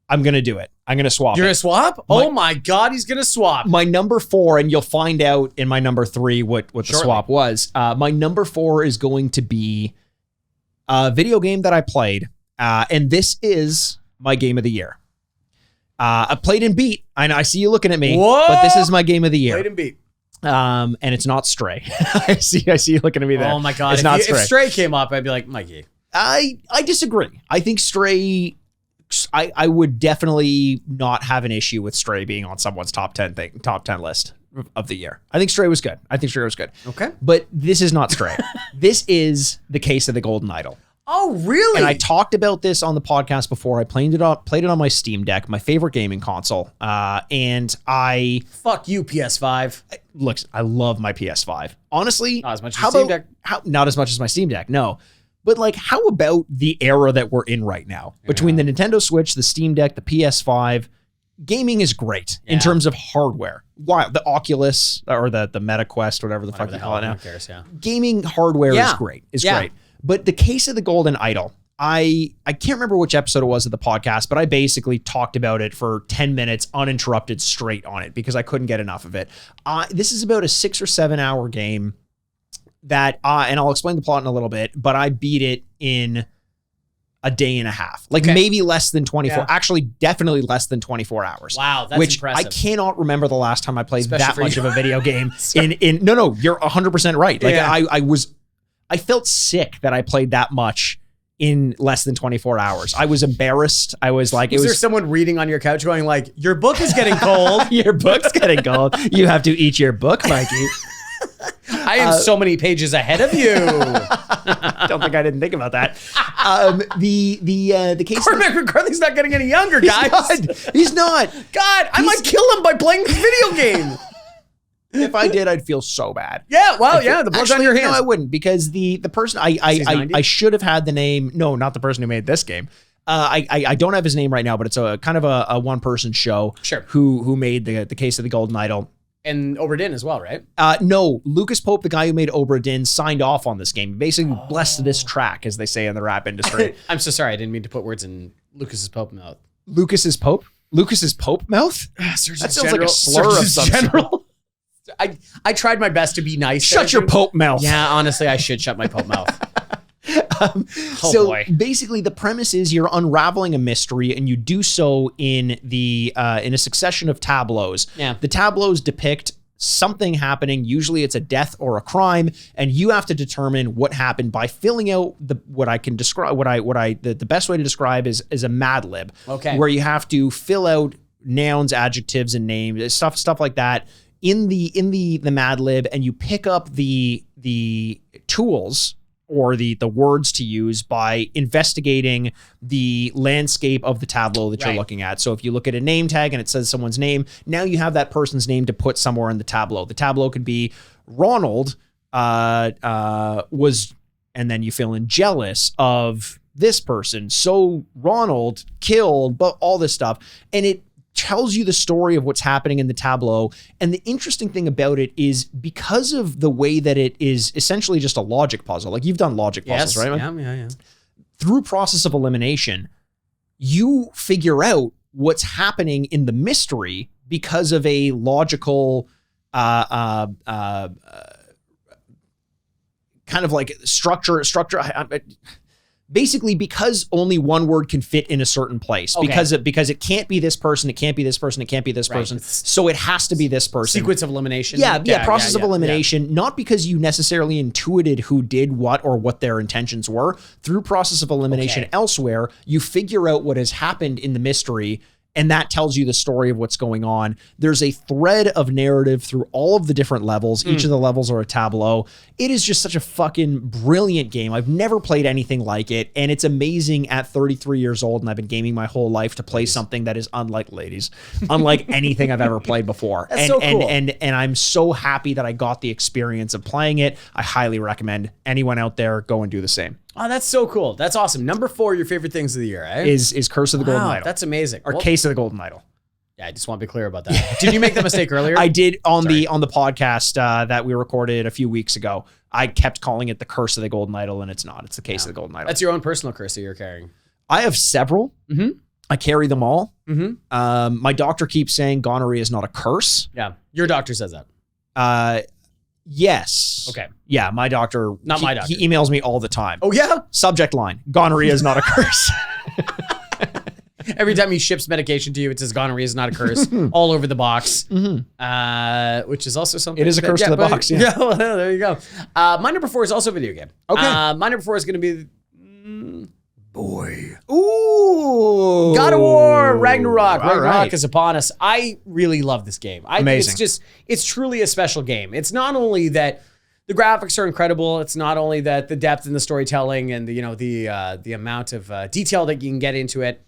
I'm going to do it. I'm going to swap You're it. going to swap? Oh my God, he's going to swap. My number 4, and you'll find out in my number 3 what the swap was. My number 4 is going to be a video game that I played, and this is my game of the year. I played and beat. I see you looking at me, but this is my game of the year. Played and beat. And it's not Stray. I see you looking at me there. Oh my God. It's not Stray. If Stray came up, I'd be like, Mikey. I disagree. I think Stray, I would definitely not have an issue with Stray being on someone's top 10 list of the year. I think Stray was good. Okay. But this is not Stray. This is The Case of the Golden Idol. Oh, really? And I talked about this on the podcast before. I played it on my Steam Deck, my favorite gaming console. And I... Fuck you, PS5. Look, I love my PS5. Honestly, Not as much as Steam Deck. Not as much as my Steam Deck, no. But like, how about the era that we're in right now? Between the Nintendo Switch, the Steam Deck, the PS5, gaming is great in terms of hardware. Wow, the Oculus or the Meta Quest, whatever the fuck you call it now. Who cares, yeah. Gaming hardware is great. Great. But The Case of the Golden Idol, I can't remember which episode it was of the podcast, but I basically talked about it for 10 minutes uninterrupted straight on it because I couldn't get enough of it. This is about a 6 or 7 hour game that, and I'll explain the plot in a little bit, but I beat it in a day and a half, maybe less than 24, actually definitely less than 24 hours. Wow, that's which impressive. I cannot remember the last time I played Especially that for much you. of a video game no, you're 100% right. Like I felt sick that I played that much in less than 24 hours. I was embarrassed. I was like, Was there someone reading on your couch going like, your book is getting cold? Your book's getting cold. You have to eat your book, Mikey. I am so many pages ahead of you. Don't think I didn't think about that. The case. Cormac McCarthy's not getting any younger, guys. He's not. God, I might kill him by playing this video game. If I did, I'd feel so bad. Yeah, well, the blood's on your hands. No, I wouldn't, because the person I should have had the name. No, not the person who made this game. I don't have his name right now, but it's a kind of a one person show. Sure. Who made the Case of the Golden Idol. And Oprah Din as well, right? No, Lucas Pope, the guy who made Oprah Din, signed off on this game. He basically blessed this track, as they say in the rap industry. I'm so sorry. I didn't mean to put words in Lucas's Pope mouth. Lucas's Pope mouth? That sounds like a slur of some sort. I tried my best to be nice. Shut your Pope mouth. Yeah, honestly, I should shut my Pope mouth. So basically, the premise is you're unraveling a mystery, and you do so in a succession of tableaus. Yeah. The tableaus depict something happening. Usually, it's a death or a crime, and you have to determine what happened by filling out the best way to describe is a Mad Lib. Okay. Where you have to fill out nouns, adjectives, and names, stuff like that in the Mad Lib, and you pick up the tools or the words to use by investigating the landscape of the tableau that you're looking at. So if you look at a name tag and it says someone's name, now you have that person's name to put somewhere in the tableau. The tableau could be Ronald was, and then you fill in jealous of this person. So Ronald killed, but all this stuff. And it tells you the story of what's happening in the tableau. And the interesting thing about it is because of the way that it is essentially just a logic puzzle. Like, you've done logic puzzles, right? Yeah. Through process of elimination, you figure out what's happening in the mystery because of a logical kind of like structure. Basically, because only one word can fit in a certain place, because it can't be this person, it can't be this person, it can't be this person, so it has to be this person. Sequence of elimination. Process of elimination. Not because you necessarily intuited who did what or what their intentions were. Through process of elimination elsewhere, you figure out what has happened in the mystery, and that tells you the story of what's going on. There's a thread of narrative through all of the different levels. Each of the levels are a tableau. It is just such a fucking brilliant game. I've never played anything like it, and it's amazing at 33 years old, and I've been gaming my whole life to play something that is unlike anything I've ever played before. That's so cool. And I'm so happy that I got the experience of playing it. I highly recommend anyone out there go and do the same. Oh, that's so cool. That's awesome. Number 4, your favorite things of the year, eh? Is Curse of the Golden Idol. That's amazing. Or Case of the Golden Idol. Yeah, I just want to be clear about that. Did you make the mistake earlier? I did on the podcast that we recorded a few weeks ago. I kept calling it the Curse of the Golden Idol, and it's not. It's the Case of the Golden Idol. That's your own personal curse that you're carrying. I have several. Mm-hmm. I carry them all. Mm-hmm. My doctor keeps saying gonorrhea is not a curse. Yeah, your doctor says that. Yes. Okay. Yeah, my doctor. Not my doctor. He emails me all the time. Oh, yeah? Subject line: gonorrhea is not a curse. Every time he ships medication to you, it says gonorrhea is not a curse all over the box, which is also something. It is a curse to the box. Yeah. Yeah, well, there you go. My number 4 is also a video game. Okay. My number 4 is going to be Ooh. God of War, Ragnarok. All Ragnarok right. is upon us. I really love this game. I Amazing. think it's truly a special game. It's not only that the graphics are incredible. It's not only that the depth in the storytelling and the amount of detail that you can get into it.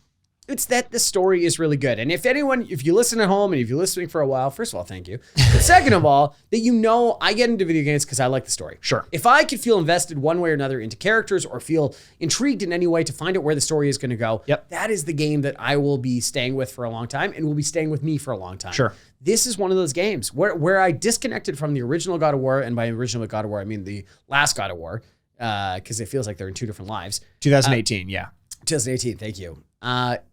It's that the story is really good. And if you listen at home and if you're listening for a while, first of all, thank you. But second of all, that I get into video games because I like the story. Sure. If I could feel invested one way or another into characters or feel intrigued in any way to find out where the story is going to go, that is the game that I will be staying with for a long time and will be staying with me for a long time. Sure. This is one of those games where I disconnected from the original God of War, and by original God of War, I mean the last God of War, because it feels like they're in 2 different lives. 2018. Yeah. 2018, thank you.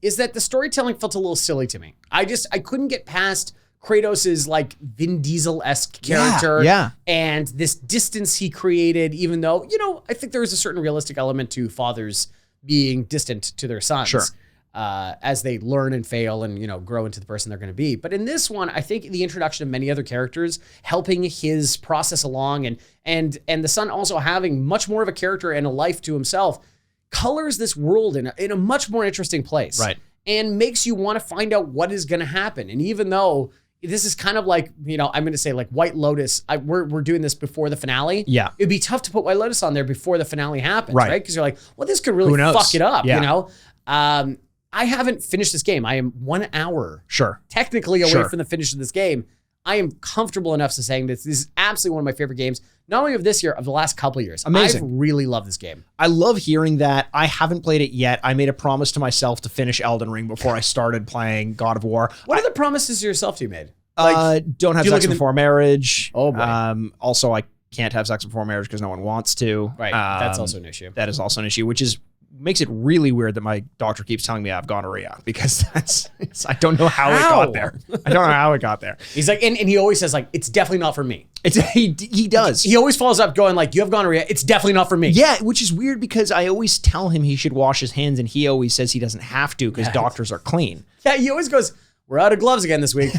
Is that the storytelling felt a little silly to me. I couldn't get past Kratos' like Vin Diesel-esque character and this distance he created, even though, I think there is a certain realistic element to fathers being distant to their sons. Sure. As they learn and fail and, grow into the person they're going to be. But in this one, I think the introduction of many other characters helping his process along and the son also having much more of a character and a life to himself colors this world in a much more interesting place. Right. And makes you want to find out what is going to happen. And even though this is kind of like, I'm going to say like White Lotus, we're doing this before the finale. Yeah. It'd be tough to put White Lotus on there before the finale happens, Right. right? Because you're like, well, this could really fuck it up, Yeah. I haven't finished this game. I am 1 hour technically away Sure. from the finish of this game. I am comfortable enough to saying this is absolutely one of my favorite games, not only of this year, of the last couple of years. Amazing. I've really loved this game. I love hearing that. I haven't played it yet. I made a promise to myself to finish Elden Ring before I started playing God of War. What other promises to yourself you made? Don't have sex before marriage. Oh, boy. Also, I can't have sex before marriage because no one wants to. Right. That's also an issue. That is also an issue, which makes it really weird that my doctor keeps telling me I have gonorrhea because I don't know how it got there. I don't know how it got there. He's like, and he always says like, it's definitely not for me. He does. He always follows up going like, you have gonorrhea. It's definitely not for me. Yeah, which is weird because I always tell him he should wash his hands and he always says he doesn't have to because doctors are clean. Yeah, he always goes, we're out of gloves again this week.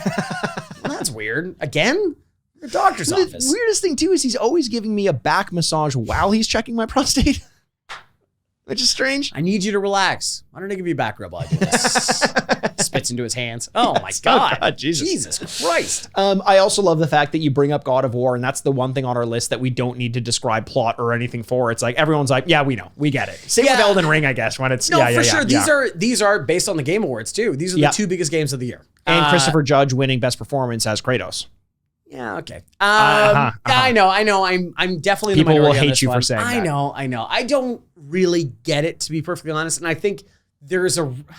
Well, that's weird. Again? Your doctor's office. The weirdest thing too is he's always giving me a back massage while he's checking my prostate. Which is strange. I need you to relax. Why don't I give you a back rub while I do this? Spits into his hands. Oh my God. God, Jesus. Jesus Christ. I also love the fact that you bring up God of War, and that's the one thing on our list that we don't need to describe plot or anything for. It's like everyone's like, yeah, we know, we get it. Same with Elden Ring, I guess. When it's for sure. These are based on the Game Awards too. These are the 2 biggest games of the year. And Christopher Judge winning Best Performance as Kratos. Yeah, okay. I know. I'm definitely in the People will minority on hate this you one. for saying that. I know. I don't really get it, to be perfectly honest. And I think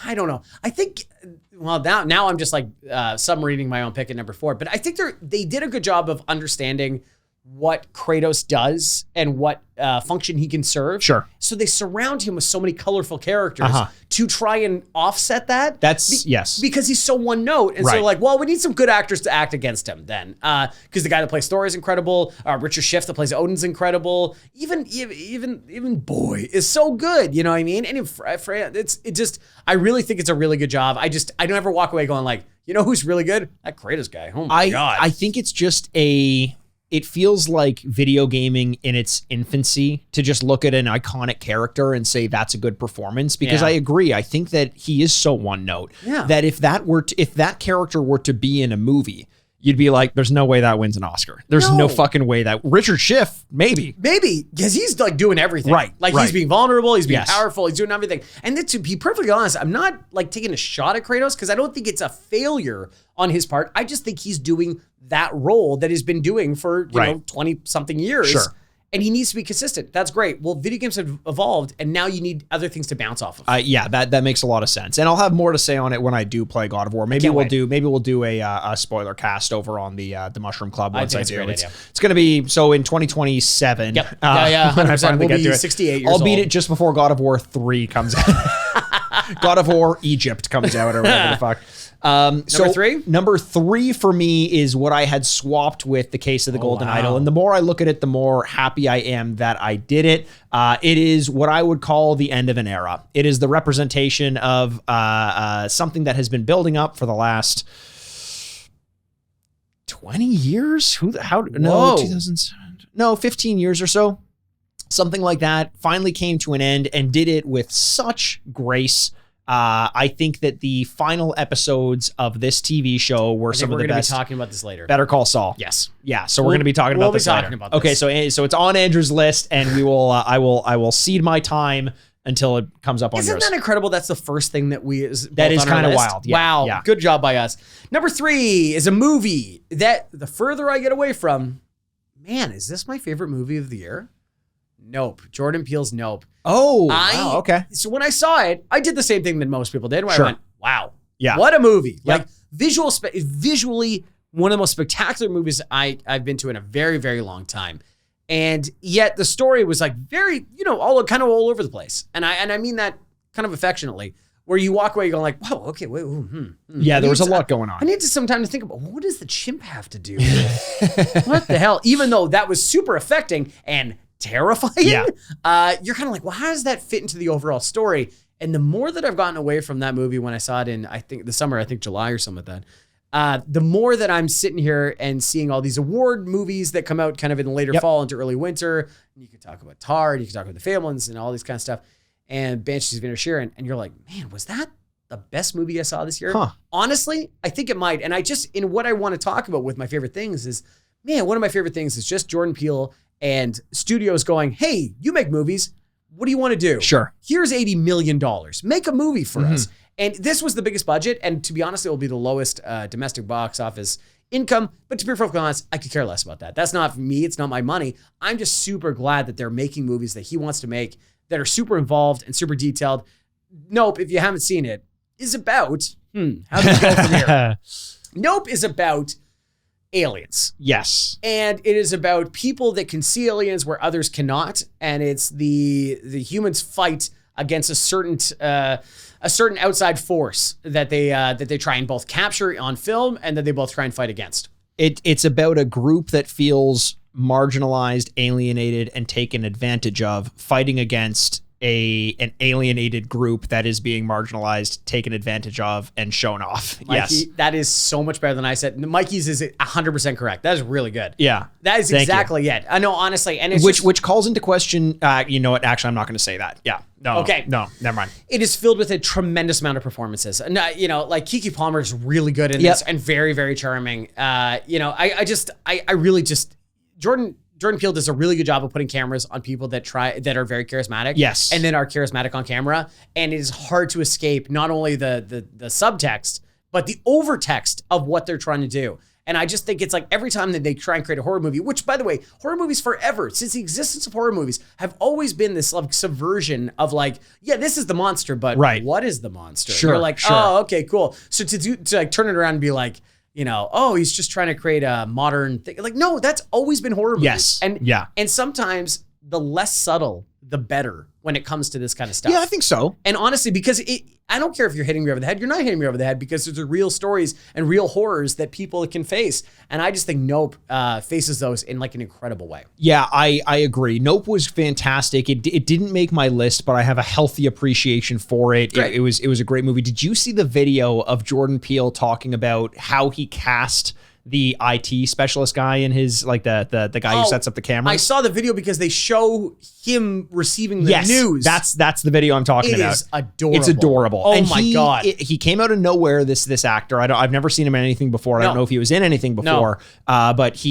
I don't know. I think, well, now I'm just like submarining my own pick at number 4. But I think they did a good job of understanding what Kratos does and what function he can serve. Sure. So they surround him with so many colorful characters to try and offset that. Yes. Because he's so one note. And so Right. like, well, we need some good actors to act against him then. Because the guy that plays Thor is incredible. Richard Schiff that plays Odin's incredible. Even Boy is so good. You know what I mean? And I really think it's a really good job. I don't ever walk away going like, you know who's really good? That Kratos guy. Oh my God. I think it's just it feels like video gaming in its infancy to just look at an iconic character and say that's a good performance, because I agree. I think that he is so one note that if that character were to be in a movie, you'd be like, there's no way that wins an Oscar. There's no fucking way that Richard Schiff, maybe, because he's like doing everything. Right. He's being vulnerable. He's being powerful. He's doing everything. And then to be perfectly honest, I'm not like taking a shot at Kratos because I don't think it's a failure on his part. I just think he's doing that role that he's been doing for, 20 something years. Sure. And he needs to be consistent. That's great. Well, video games have evolved, and now you need other things to bounce off of. Yeah, that makes a lot of sense, and I'll have more to say on it when I do play God of War. Maybe we'll do a spoiler cast over on the Mushroom Club once I do. It's going to be so in 2027. Yep. Yeah. 100%. We'll be 68 years old. I'll beat it just before God of War 3 comes out. God of War Egypt comes out or whatever the fuck. Number three for me is what I had swapped with the Case of the Golden Idol. And the more I look at it, the more happy I am that I did it. It is what I would call the end of an era. It is the representation of something that has been building up for the last 20 years. 2007. No, 15 years or so. Something like that. Finally came to an end and did it with such grace. I think that the final episodes of this TV show were some of the best. We're going to be talking about this later. Better Call Saul. Yes. Yeah. So we're going to be talking about this later. Okay. So it's on Andrew's list, and we will. I will cede my time until it comes up on yours. Isn't that incredible? That's the first thing that we. That is kind of wild. Yeah. Wow. Yeah. Good job by us. Number 3 is a movie that the further I get away from, man, is this my favorite movie of the year? Nope. Jordan Peele's Nope. Oh, wow, okay. So when I saw it, I did the same thing that most people did. Where I went, wow, yeah, what a movie! Yep. Like visually, one of the most spectacular movies I've been to in a very, very long time. And yet the story was like very, all over the place. And I mean that kind of affectionately. Where you walk away going like, whoa, okay, wait, yeah, there was a lot going on. I need some time to think about what does the chimp have to do? What the hell? Even though that was super affecting and terrifying. Yeah. You're kind of like, well, how does that fit into the overall story? And the more that I've gotten away from that movie when I saw it in, I think the summer, July or something like that, the more that I'm sitting here and seeing all these award movies that come out kind of in the later fall into early winter. And you could talk about Tar, and you could talk about The Fabelmans and all these kind of stuff, and Banshees of Inisherin, and you're like, man, was that the best movie I saw this year? Huh. Honestly, I think it might. And in what I want to talk about with my favorite things is, man, one of my favorite things is just Jordan Peele and studios going, hey, you make movies. What do you want to do? Sure. Here's $80 million. Make a movie for us. And this was the biggest budget. And to be honest, it will be the lowest domestic box office income. But to be perfectly honest, I could care less about that. That's not me. It's not my money. I'm just super glad that they're making movies that he wants to make that are super involved and super detailed. Nope, if you haven't seen it, is about, how do we go from here? Nope is about aliens. Yes. And it is about people that can see aliens where others cannot. And it's the humans fight against a certain outside force that they try and both capture on film and that they both try and fight against. It's about a group that feels marginalized, alienated, and taken advantage of, fighting against an alienated group that is being marginalized, taken advantage of, and shown off. Mikey, yes. That is so much better than I said. Mikey's is 100% correct. That is really good. Yeah. That is exactly it. I know, honestly. And it's which calls into question, you know what, actually, I'm not going to say that. Yeah. No. Okay. No, never mind. It is filled with a tremendous amount of performances. And, like Keke Palmer is really good in this and very, very charming. I really just, Jordan Peele does a really good job of putting cameras on people that are very charismatic. Yes. And then are charismatic on camera. And it is hard to escape not only the subtext, but the overtext of what they're trying to do. And I just think it's like every time that they try and create a horror movie, which by the way, horror movies forever, since the existence of horror movies, have always been this like subversion of like, yeah, this is the monster, but what is the monster? Sure. You're like, oh, okay, cool. So to like turn it around and be like, oh, he's just trying to create a modern thing. Like, no, that's always been horror movies. Yes. And sometimes the less subtle, the better when it comes to this kind of stuff. Yeah, I think so. And honestly, because I don't care if you're hitting me over the head. You're not hitting me over the head because there's real stories and real horrors that people can face. And I just think Nope faces those in like an incredible way. Yeah, I agree. Nope was fantastic. It didn't make my list, but I have a healthy appreciation for it. It was a great movie. Did you see the video of Jordan Peele talking about how he cast the IT specialist guy in his, like the guy who sets up the camera? I saw the video because they show him receiving the news. That's the video I'm talking about. It is adorable. It's adorable. Oh my God. He came out of nowhere, this actor. I've never seen him in anything before. I don't know if he was in anything before. But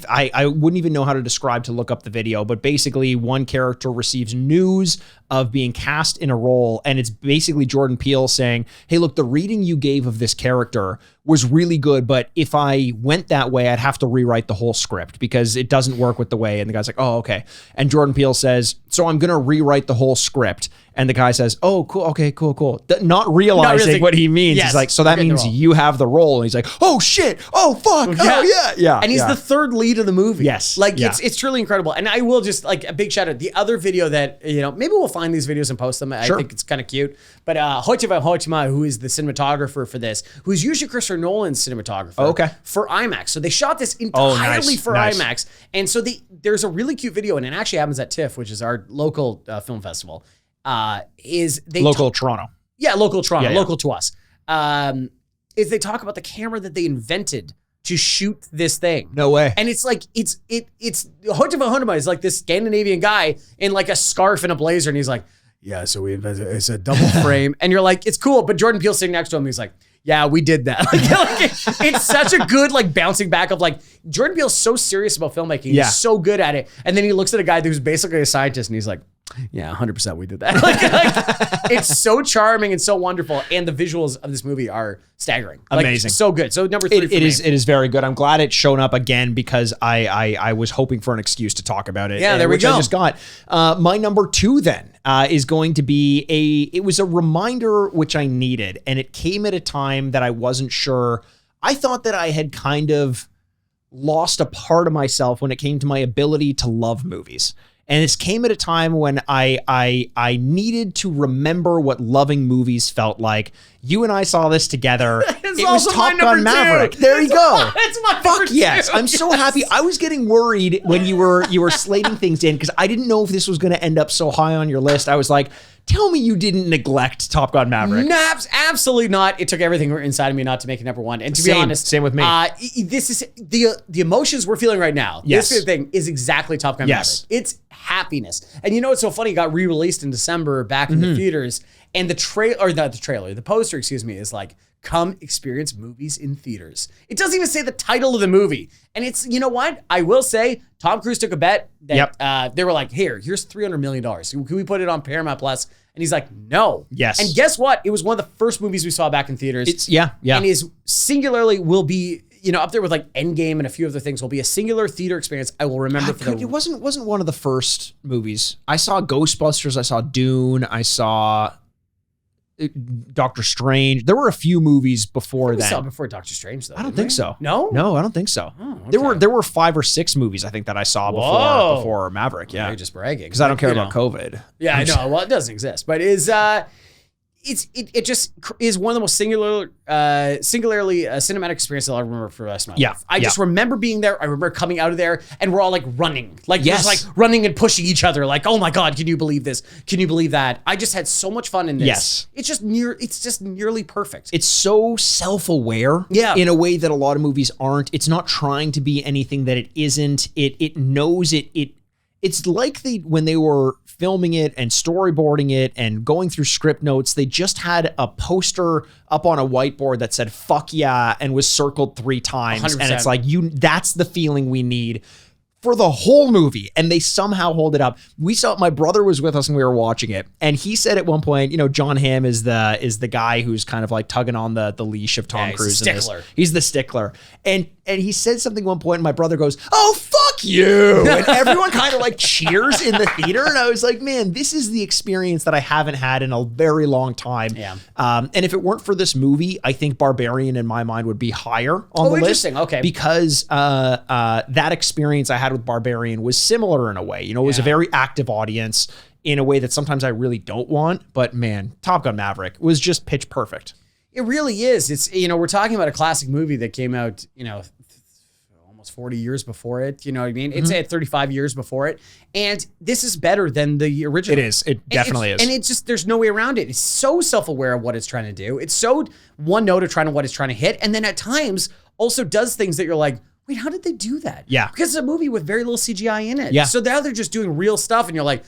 I wouldn't even know how to describe to look up the video, but basically one character receives news of being cast in a role, and it's basically Jordan Peele saying, hey, look, the reading you gave of this character was really good, but if I went that way, I'd have to rewrite the whole script because it doesn't work with the way. And the guy's like, oh, okay. And Jordan Peele says, so I'm going to rewrite the whole script. And the guy says, oh, cool. Okay, cool. Not realizing what he means. Yes, he's like, so that means you have the role. And he's like, oh shit. Oh, fuck. Oh, yeah. And he's the third lead of the movie. Yes. Like it's truly incredible. And I will just like a big shout out. The other video that, maybe we'll find these videos and post them. I think it's kind of cute. But Hoicheva Hoichema, who is the cinematographer for this, who's usually Christopher Nolan's cinematographer for IMAX. So they shot this entirely for IMAX. And so there's a really cute video, and it actually happens at TIFF, which is our local film festival. Local Toronto. Yeah, local Toronto, local to us. Is they talk about the camera that they invented to shoot this thing. No way. And it's like it's Hoicheva Hoichema is like this Scandinavian guy in like a scarf and a blazer, and he's like, yeah, so we invented it's a double frame, and you're like, it's cool, but Jordan Peele's sitting next to him, he's like, yeah, we did that. It's such a good like bouncing back of like Jordan Peele's so serious about filmmaking. He's so good at it. And then he looks at a guy who's basically a scientist and he's like, yeah, 100% we did that. It's so charming and so wonderful. And the visuals of this movie are staggering. Amazing. So good. So number 3 it is very good. I'm glad it's shown up again because I was hoping for an excuse to talk about it. Yeah, there we go. I just got. My number 2 then is going to be it was a reminder which I needed, and it came at a time that I wasn't sure. I thought that I had kind of lost a part of myself when it came to my ability to love movies. And this came at a time when I needed to remember what loving movies felt like. You and I saw this together. It was Top Gun Maverick. There you go. It's my Fuck yes. I'm so happy. I was getting worried when you were slating things in because I didn't know if this was going to end up so high on your list. I was like, tell me you didn't neglect Top Gun Maverick. No, absolutely not. It took everything inside of me not to make it number 1. And to be honest, same with me. This is the emotions we're feeling right now. Yes. This thing is exactly Top Gun Maverick. It's happiness. And you know what's so funny? It got re-released in December back in the theaters, and the poster, is like, come experience movies in theaters. It doesn't even say the title of the movie. And it's, you know what? I will say Tom Cruise took a bet that they were like, here's $300 million. Can we put it on Paramount Plus? And he's like, no. Yes. And guess what? It was one of the first movies we saw back in theaters. And is singularly will be, up there with like Endgame and a few other things, will be a singular theater experience I will remember for the... It wasn't one of the first movies. I saw Ghostbusters, I saw Dune, I saw Doctor Strange. There were a few movies before that. We saw before Doctor Strange, though. I don't think so. No? No, I don't think so. Oh, okay. There were 5 or 6 movies I think that I saw before Maverick. Yeah, you're just bragging because I don't care about COVID. Yeah, I know. Well, it doesn't exist, but it just is one of the most singularly cinematic experiences I'll ever remember for the rest of my life. I just remember being there. I remember coming out of there and we're all like running, just like running and pushing each other. Like, oh my God, can you believe this? Can you believe that? I just had so much fun in this. Yes. It's just nearly perfect. It's so self-aware in a way that a lot of movies aren't. It's not trying to be anything that it isn't. It knows it. It's like when they were filming it and storyboarding it and going through script notes, they just had a poster up on a whiteboard that said, fuck yeah, and was circled 3 times. 100%. And it's like, that's the feeling we need for the whole movie. And they somehow hold it up. My brother was with us when we were watching it. And he said at one point, John Hamm is the guy who's kind of like tugging on the leash of Tom Cruise. He's the stickler. And he said something at one point and my brother goes, oh, fuck you. And everyone kind of like cheers in the theater. And I was like, man, this is the experience that I haven't had in a very long time. Yeah. And if it weren't for this movie, I think Barbarian in my mind would be higher on the list. Interesting. Okay. Because that experience I had with Barbarian was similar in a way. It was a very active audience in a way that sometimes I really don't want. But man, Top Gun Maverick was just pitch perfect. It really is. It's, we're talking about a classic movie that came out, almost 40 years before it. You know what I mean? It's at 35 years before it. And this is better than the original. It is. It definitely is. And it's just, there's no way around it. It's so self-aware of what it's trying to do. It's so one note of what it's trying to hit. And then at times also does things that you're like, wait, how did they do that? Yeah. Because it's a movie with very little CGI in it. Yeah. So now they're just doing real stuff. And you're like,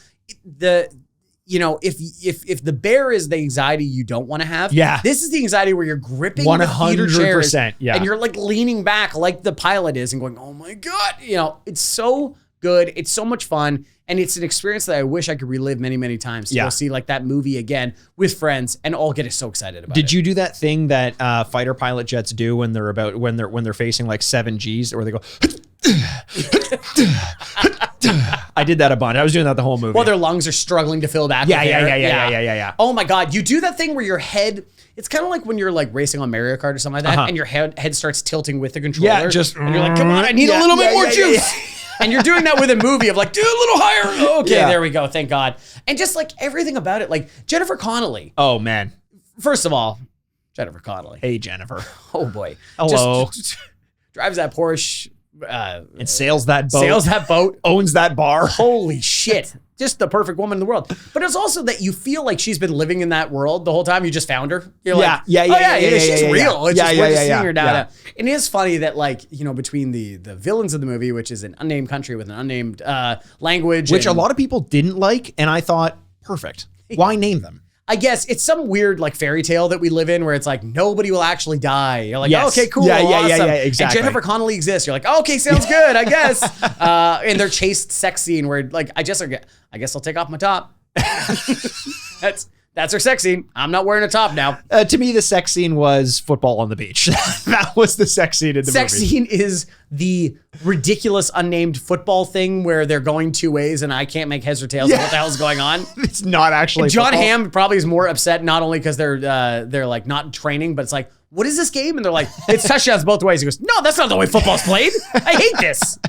if the bear is the anxiety you don't want to have, this is the anxiety where you're gripping 100%, the theater chairs, and you're like leaning back like the pilot is and going, oh my God, it's so good. It's so much fun. And it's an experience that I wish I could relive many, many times to go see like that movie again with friends and all get so excited about it. Did you do that thing that fighter pilot jets do when they're facing like 7Gs, where they go? I did that a bunch. I was doing that the whole movie. Well, their lungs are struggling to fill that. Yeah. Oh my God. You do that thing where your head, it's kind of like when you're like racing on Mario Kart or something like that, and your head starts tilting with the controller. Yeah, and you're like, come on, I need a little bit more juice. And you're doing that with a movie of like, do a little higher. Okay, there we go. Thank God. And just like everything about it, like Jennifer Connelly. Oh man. First of all, Jennifer Connelly. Hey, Jennifer. Oh boy. Hello. Just drives that Porsche. And sails that boat. Owns that bar. Holy shit. Just the perfect woman in the world. But it's also that you feel like she's been living in that world the whole time. You just found her. You're like, she's real. It's just we're just seeing her data. And it is funny that like, you know, between the villains of the movie, which is an unnamed country with an unnamed language. Which a lot of people didn't like. And I thought, perfect. Why name them? I guess it's some weird like fairy tale that we live in where it's like nobody will actually die. You're like, oh, okay, cool, awesome. Exactly. And Jennifer Connelly exists. You're like, oh, okay, sounds good, I guess. And their chaste sex scene where like, I guess I'll take off my top. That's her sex scene. I'm not wearing a top now. To me, the sex scene was football on the beach. That was the sex scene in the movie. Sex scene is the ridiculous unnamed football thing where they're going two ways and I can't make heads or tails of what the hell's going on. It's not actually John football. Hamm probably is more upset not only because they're like not training, but it's like, what is this game? And they're like, it's touchdowns both ways. He goes, no, that's not the way football's played. I hate this.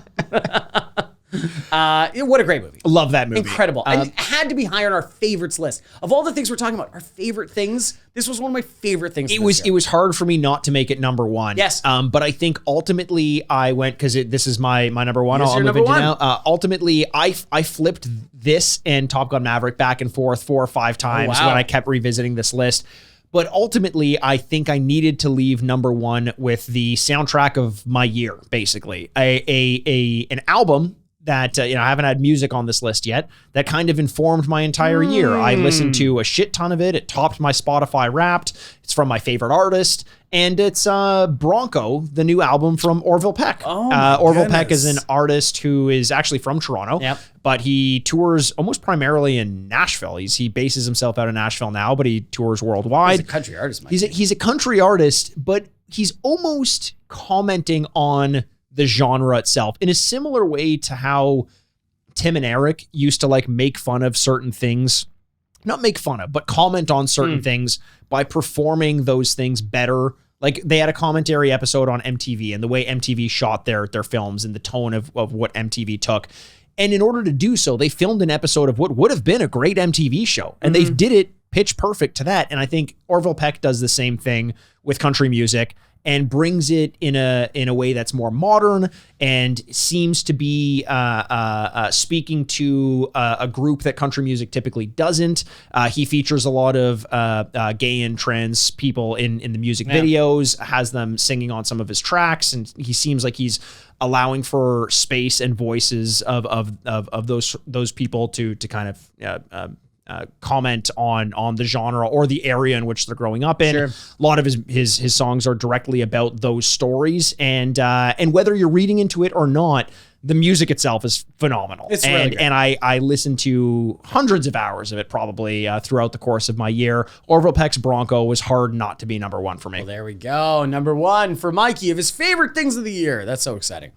What a great movie. Love that movie. Incredible. And it had to be high on our favorites list. Of all the things we're talking about, our favorite things, this was one of my favorite things. It was hard for me not to make it number one. Yes. But I think ultimately I went, because this is my number one. Here's your number one. Ultimately, I flipped this and Top Gun Maverick back and forth 4 or 5 times when I kept revisiting this list. But ultimately, I think I needed to leave number one with the soundtrack of my year, basically. An album that, I haven't had music on this list yet, that kind of informed my entire year. I listened to a shit ton of it. It topped my Spotify Wrapped. It's from my favorite artist. And it's Bronco, the new album from Orville Peck. Orville Peck is an artist who is actually from Toronto, but he tours almost primarily in Nashville. He bases himself out of Nashville now, but he tours worldwide. He's a country artist, Mike. He's a country artist, but he's almost commenting on the genre itself in a similar way to how Tim and Eric used to like make fun of certain things, not make fun of, but comment on certain things by performing those things better. Like they had a commentary episode on MTV and the way MTV shot their films and the tone of what MTV took. And in order to do so, they filmed an episode of what would have been a great MTV show. And they did it pitch perfect to that. And I think Orville Peck does the same thing with country music and brings it in a way that's more modern and seems to be speaking to a group that country music typically doesn't. He features a lot of gay and trans people in the music videos, has them singing on some of his tracks, and he seems like he's allowing for space and voices of those people to kind of comment on the genre or the area in which they're growing up in. Sure. A lot of his songs are directly about those stories, and whether you're reading into it or not, the music itself is phenomenal. It's really great. And I listened to hundreds of hours of it probably throughout the course of my year. Orville Peck's Bronco was hard not to be number one for me. Well, there we go. Number one for Mikey of his favorite things of the year. That's so exciting.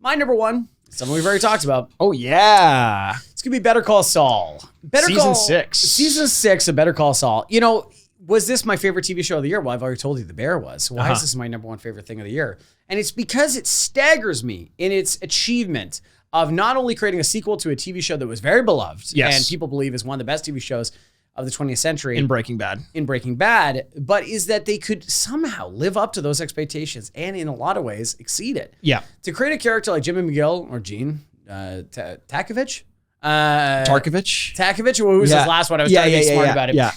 My number one, something we've already talked about. Oh yeah. It's going to be Better Call Saul. Season 6. Season 6 of Better Call Saul. You know, was this my favorite TV show of the year? Well, I've already told you The Bear was. Why is this my number one favorite thing of the year? And it's because it staggers me in its achievement of not only creating a sequel to a TV show that was very beloved and people believe is one of the best TV shows of the 20th century. In Breaking Bad. But is that they could somehow live up to those expectations and in a lot of ways exceed it. Yeah. To create a character like Jimmy McGill or Gene Takovich? Takovich, who was his last one. I was trying to be smart about it. Yeah.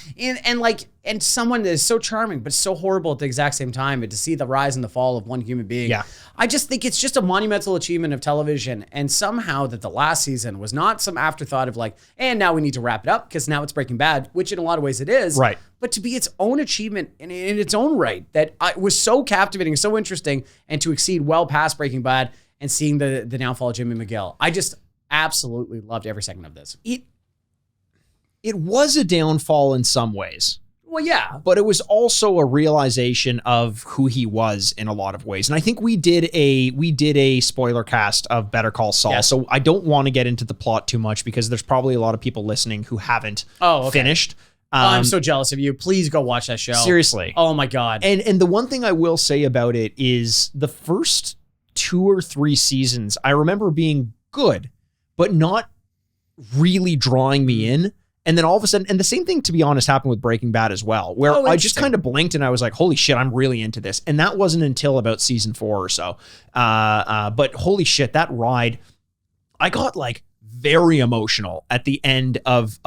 And someone that is so charming, but so horrible at the exact same time. And to see the rise and the fall of one human being. Yeah. I just think it's just a monumental achievement of television. And somehow that the last season was not some afterthought of like, and now we need to wrap it up because now it's Breaking Bad, which in a lot of ways it is. Right. But to be its own achievement in its own right, that was so captivating, so interesting, and to exceed well past Breaking Bad and seeing the downfall of Jimmy McGill. absolutely loved every second of this. It was a downfall in some ways. Well, yeah. But it was also a realization of who he was in a lot of ways. And I think we did a spoiler cast of Better Call Saul. Yes. So I don't want to get into the plot too much because there's probably a lot of people listening who haven't finished. I'm so jealous of you. Please go watch that show. Seriously. Oh my God. And the one thing I will say about it is the first 2 or 3 seasons, I remember being good, but not really drawing me in. And then all of a sudden, and the same thing, to be honest, happened with Breaking Bad as well, where I just kind of blinked and I was like, holy shit, I'm really into this. And that wasn't until about season 4 or so. But holy shit, that ride, I got like very emotional at the end of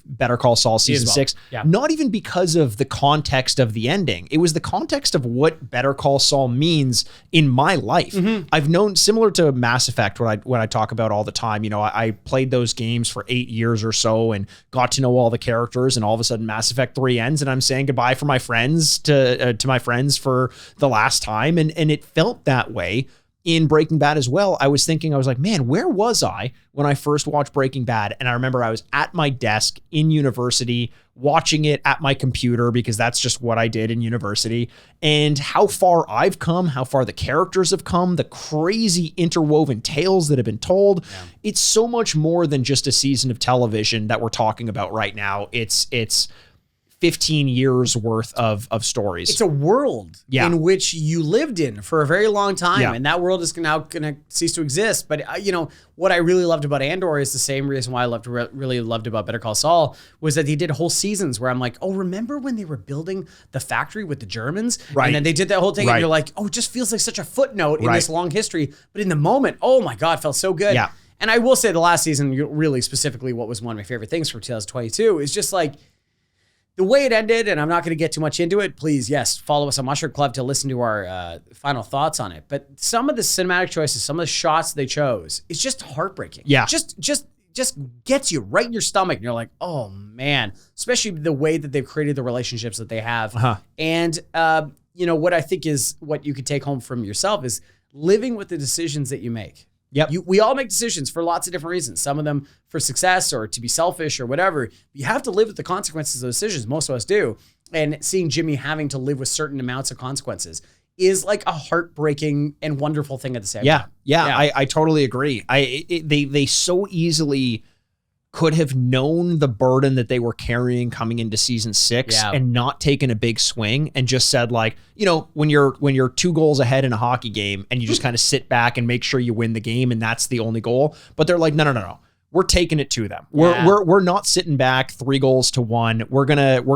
Better Call Saul season 6. Yeah. Not even because of the context of the ending. It was the context of what Better Call Saul means in my life. I've known, similar to Mass Effect, what I talk about all the time. You know, I played those games for 8 years or so and got to know all the characters, and all of a sudden Mass Effect 3 ends and I'm saying goodbye for my friends to my friends for the last time. And it felt that way in Breaking Bad as well. I was like, man, where was I when I first watched Breaking Bad? And I remember I was at my desk in university watching it at my computer because that's just what I did in university. And how far I've come, how far the characters have come, the crazy interwoven tales that have been told. Yeah. It's so much more than just a season of television that we're talking about right now. It's 15 years worth of stories. It's a world in which you lived in for a very long time, and that world is now going to cease to exist. But you know what I really loved about Andor is the same reason why I really loved about Better Call Saul was that he did whole seasons where I'm like, oh, remember when they were building the factory with the Germans, and then they did that whole thing, and you're like, oh, it just feels like such a footnote in this long history. But in the moment, oh my God, it felt so good. Yeah. And I will say the last season, really specifically, what was one of my favorite things for 2022 is just like, the way it ended, and I'm not going to get too much into it, please, yes, follow us on Mushroom Club to listen to our final thoughts on it. But some of the cinematic choices, some of the shots they chose, it's just heartbreaking. Yeah. Just gets you right in your stomach. And you're like, oh, man. Especially the way that they've created the relationships that they have. And, you know, what I think is what you could take home from yourself is living with the decisions that you make. Yep. We all make decisions for lots of different reasons. Some of them for success or to be selfish or whatever. You have to live with the consequences of those decisions. Most of us do. And seeing Jimmy having to live with certain amounts of consequences is like a heartbreaking and wonderful thing at the same time. Yeah. I totally agree. They so easily could have known the burden that they were carrying coming into season 6 and not taken a big swing and just said, like, you know, when you're 2 goals ahead in a hockey game and you just kind of sit back and make sure you win the game and that's the only goal. But they're like, no. We're taking it to them. We're not sitting back 3-1. We're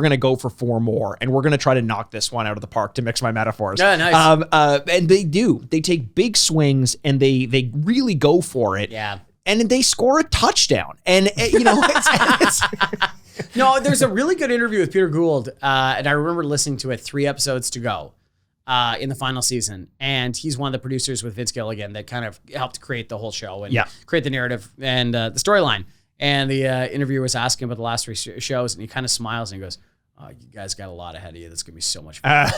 gonna go for 4 more, and we're gonna try to knock this one out of the park, to mix my metaphors. Yeah, nice. And they do. They take big swings and they really go for it. Yeah. And they score a touchdown. And, you know, it's No, there's a really good interview with Peter Gould. And I remember listening to it 3 episodes to go in the final season. And he's one of the producers with Vince Gilligan that kind of helped create the whole show and create the narrative and the storyline. And the interviewer was asking about the last 3 shows. And he kind of smiles and he goes, oh, you guys got a lot ahead of you. That's going to be so much fun.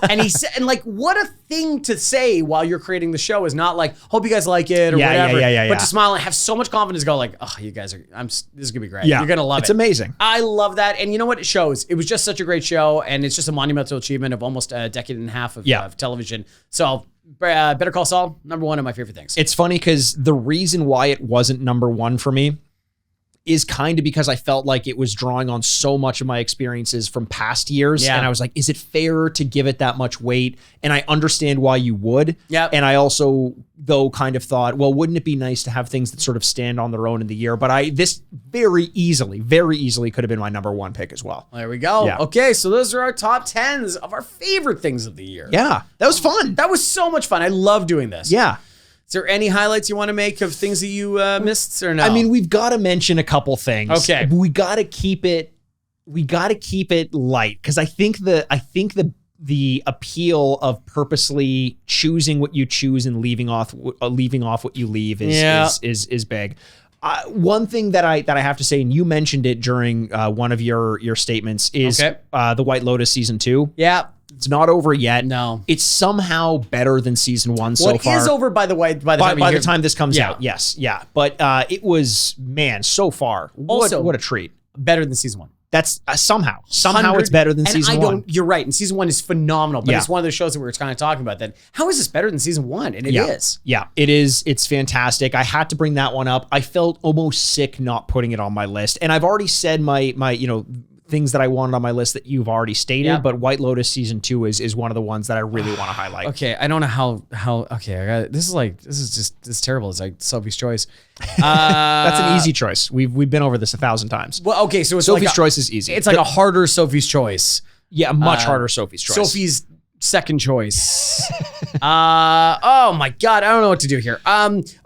And he said, and like, what a thing to say while you're creating the show is not like, hope you guys like it or whatever. But to smile and have so much confidence, go like, oh, you guys are, this is going to be great. You're going to love it. It's amazing. I love that. And you know what? It shows. It was just such a great show. And it's just a monumental achievement of almost a decade and a half of television. So Better Call Saul, #1 of my favorite things. It's funny because the reason why it wasn't #1 for me is kind of because I felt like it was drawing on so much of my experiences from past years. And I was like, is it fair to give it that much weight? And I understand why you would. And I also, though, kind of thought, well, wouldn't it be nice to have things that sort of stand on their own in the year? But this very easily could have been my #1 pick as well. There we go. Okay, so those are our top 10s of our favorite things of the year. Yeah, that was fun. That was so much fun. I love doing this. Yeah. Is there any highlights you want to make of things that you missed or no? I mean, we've got to mention a couple things. Okay. We got to keep it light because I think the appeal of purposely choosing what you choose and leaving off what you leave is big. One thing that I have to say, and you mentioned it during one of your statements, is the White Lotus season 2. Yeah. It's not over yet. No. It's somehow better than season 1 so far. It is over by the time this comes out. Yes. Yeah. But it was, man, so far. What a treat. Better than season 1. That's somehow it's better than season 1. You're right. And season 1 is phenomenal, but it's one of those shows that we were kind of talking about that. How is this better than season 1? And it is. Yeah, it is. It's fantastic. I had to bring that one up. I felt almost sick not putting it on my list. And I've already said my things that I wanted on my list that you've already stated, but White Lotus season 2 is one of the ones that I really want to highlight. Okay, I don't know how okay, this is terrible. It's like Sophie's Choice. That's an easy choice. We've been over this 1,000 times. Well, okay, so it's Sophie's Choice is easy. It's like a harder Sophie's Choice. Yeah, a much harder Sophie's Choice. Sophie's second choice. Oh my God, I don't know what to do here.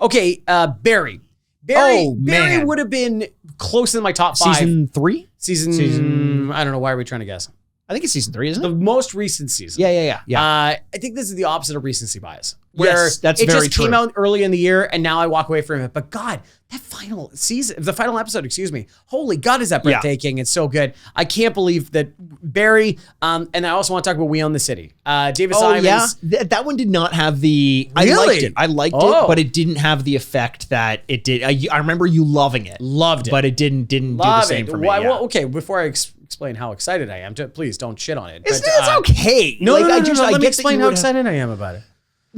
Okay, Barry. Barry would have been close in my top 5. Season 3? Season, I don't know. Why are we trying to guess? I think it's season 3, isn't it? The most recent season. Yeah. I think this is the opposite of recency bias. Where that's it very just true. came out early in the year and now I walk away from it. But God, that final season, the final episode, excuse me. Holy God, is that breathtaking. It's so good. I can't believe that Barry, and I also want to talk about We Own the City. David Simons. Yeah. That one did not have the, Really? I liked it, but it didn't have the effect that it did. I remember you loving it. Loved it. But it didn't do the same for me. Well, okay, before I explain how excited I am, please don't shit on it. It's okay. No, let me explain how excited I am about it.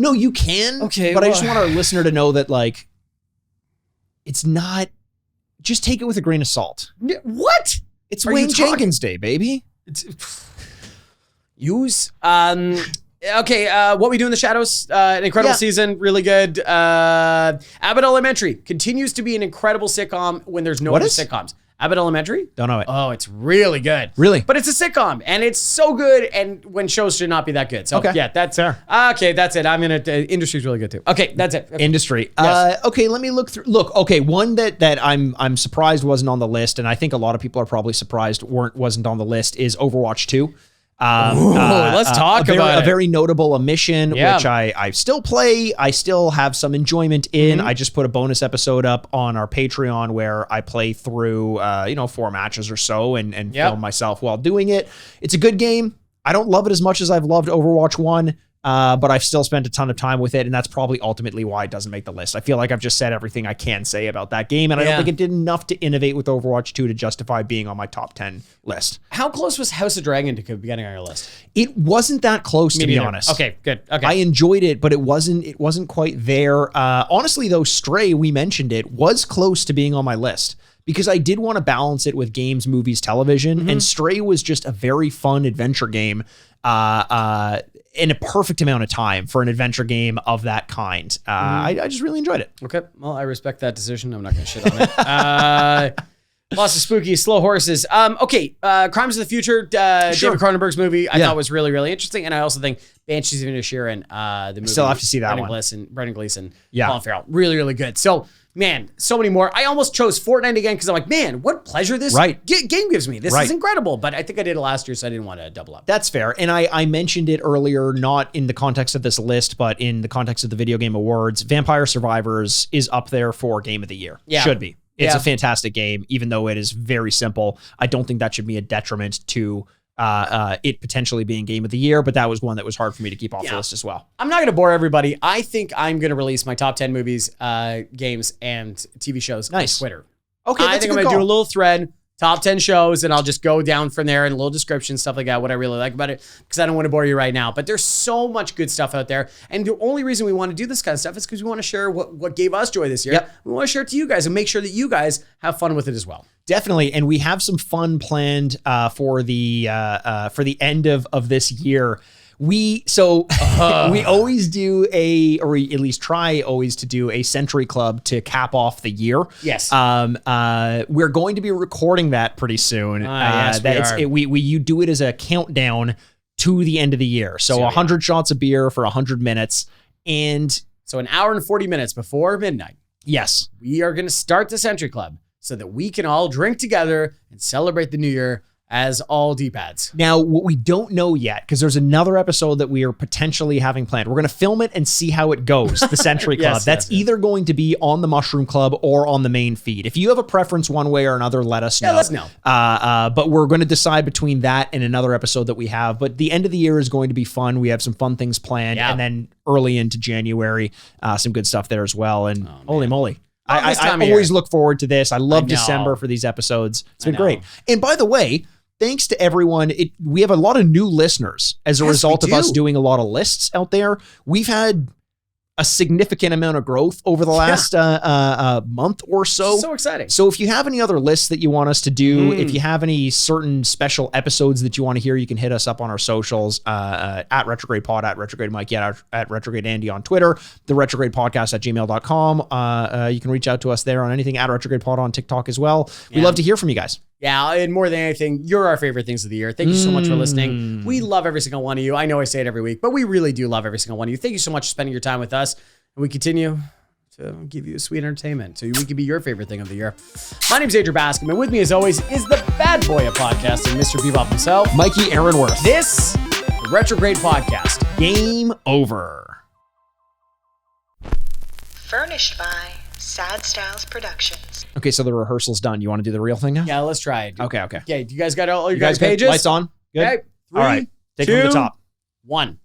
No, you can. Okay, but I just want our listener to know that, like, it's not. Just take it with a grain of salt. What? It's Wayne Jenkins Day, baby. Okay, What We Do in the Shadows, an incredible season, really good. Abbott Elementary continues to be an incredible sitcom when there's no other sitcoms. Abbott Elementary? Don't know it. Oh, it's really good. Really? But it's a sitcom, and it's so good, and when shows should not be that good. So, yeah, that's fair. Okay, that's it. Industry's really good, too. Okay, that's it. Okay. Industry. Yes. Okay, let me look through. Look, okay, one that I'm surprised wasn't on the list, and I think a lot of people are probably surprised wasn't on the list, is Overwatch 2. Let's talk about it. A very notable omission, which I still play. I still have some enjoyment in. I just put a bonus episode up on our Patreon where I play through, 4 matches or so and film myself while doing it. It's a good game. I don't love it as much as I've loved Overwatch 1. But I've still spent a ton of time with it, and that's probably ultimately why it doesn't make the list. I feel like I've just said everything I can say about that game, and I don't think it did enough to innovate with Overwatch 2 to justify being on my top 10 list. How close was House of Dragon to getting on your list? It wasn't that close, to be honest. Okay, good. Okay. I enjoyed it, but it wasn't quite there. Honestly, though, Stray, we mentioned it, was close to being on my list, because I did want to balance it with games, movies, television, and Stray was just a very fun adventure game in a perfect amount of time for an adventure game of that kind. I just really enjoyed it. Okay, well, I respect that decision. I'm not going to shit on it. Lots of spooky, slow horses. Okay, Crimes of the Future, David Cronenberg's movie, I thought was really, really interesting, and I also think Banshees of Inisherin, the movie. Still have to see that one. Brendan Gleeson, Colin Farrell, really, really good. So, man, so many more. I almost chose Fortnite again because I'm like, man, what pleasure this game gives me. This is incredible. But I think I did it last year, so I didn't want to double up. That's fair. And I mentioned it earlier, not in the context of this list, but in the context of the Video Game Awards. Vampire Survivors is up there for Game of the Year. Yeah. Should be. It's a fantastic game, even though it is very simple. I don't think that should be a detriment to it potentially being Game of the Year, but that was one that was hard for me to keep off the list as well. I'm not going to bore everybody. I think I'm going to release my top 10 movies, games, and TV shows on Twitter. Okay, I think I'm going to do a little thread, top 10 shows, and I'll just go down from there and a little description, stuff like that, what I really like about it, because I don't want to bore you right now. But there's so much good stuff out there. And the only reason we want to do this kind of stuff is because we want to share what gave us joy this year. Yep. We want to share it to you guys and make sure that you guys have fun with it as well. Definitely, and we have some fun planned for the end of this year. We always do or at least try always to do a Century Club to cap off the year. Yes. We're going to be recording that pretty soon. Yes, you do it as a countdown to the end of the year. So 100 shots of beer for 100 minutes, and so an hour and 40 minutes before midnight. Yes, we are going to start the Century Club so that we can all drink together and celebrate the new year as all D-pads. Now, what we don't know yet, because there's another episode that we are potentially having planned. We're going to film it and see how it goes, the Century Club. Yes, That's either going to be on the Mushroom Club or on the main feed. If you have a preference one way or another, let us know. Yeah, let us know. But we're going to decide between that and another episode that we have. But the end of the year is going to be fun. We have some fun things planned. Yeah. And then early into January, some good stuff there as well. And holy moly. This I time of always year. look forward to this. I love I know. December for these episodes. It's been I know. great. And by the way, thanks to everyone. We have a lot of new listeners as a Yes, result we of us do. doing a lot of lists out there. We've had a significant amount of growth over the last month or so. So exciting. So if you have any other lists that you want us to do, if you have any certain special episodes that you want to hear, you can hit us up on our socials at Retrograde Pod, at Retrograde Mike, at Retrograde Andy on Twitter, the Retrograde Podcast at gmail.com. You can reach out to us there on anything at Retrograde Pod on TikTok as well. We love to hear from you guys. Yeah, and more than anything, you're our favorite things of the year. Thank you so much for listening. We love every single one of you. I know I say it every week, but we really do love every single one of you. Thank you so much for spending your time with us. And we continue to give you sweet entertainment so we can be your favorite thing of the year. My name's Adrian Bascom, and with me as always is the bad boy of podcasting, Mr. Bebop himself, Mikey Aaronworth. This, the Retrograde Podcast. Game over. Furnished by Sad Styles Productions. Okay, so the rehearsal's done. You want to do the real thing now? Yeah, let's try it. Okay. Okay, do you guys got all your You guys guys' pages? good? Lights on? Good? Okay, All right. Take it from the top. 1.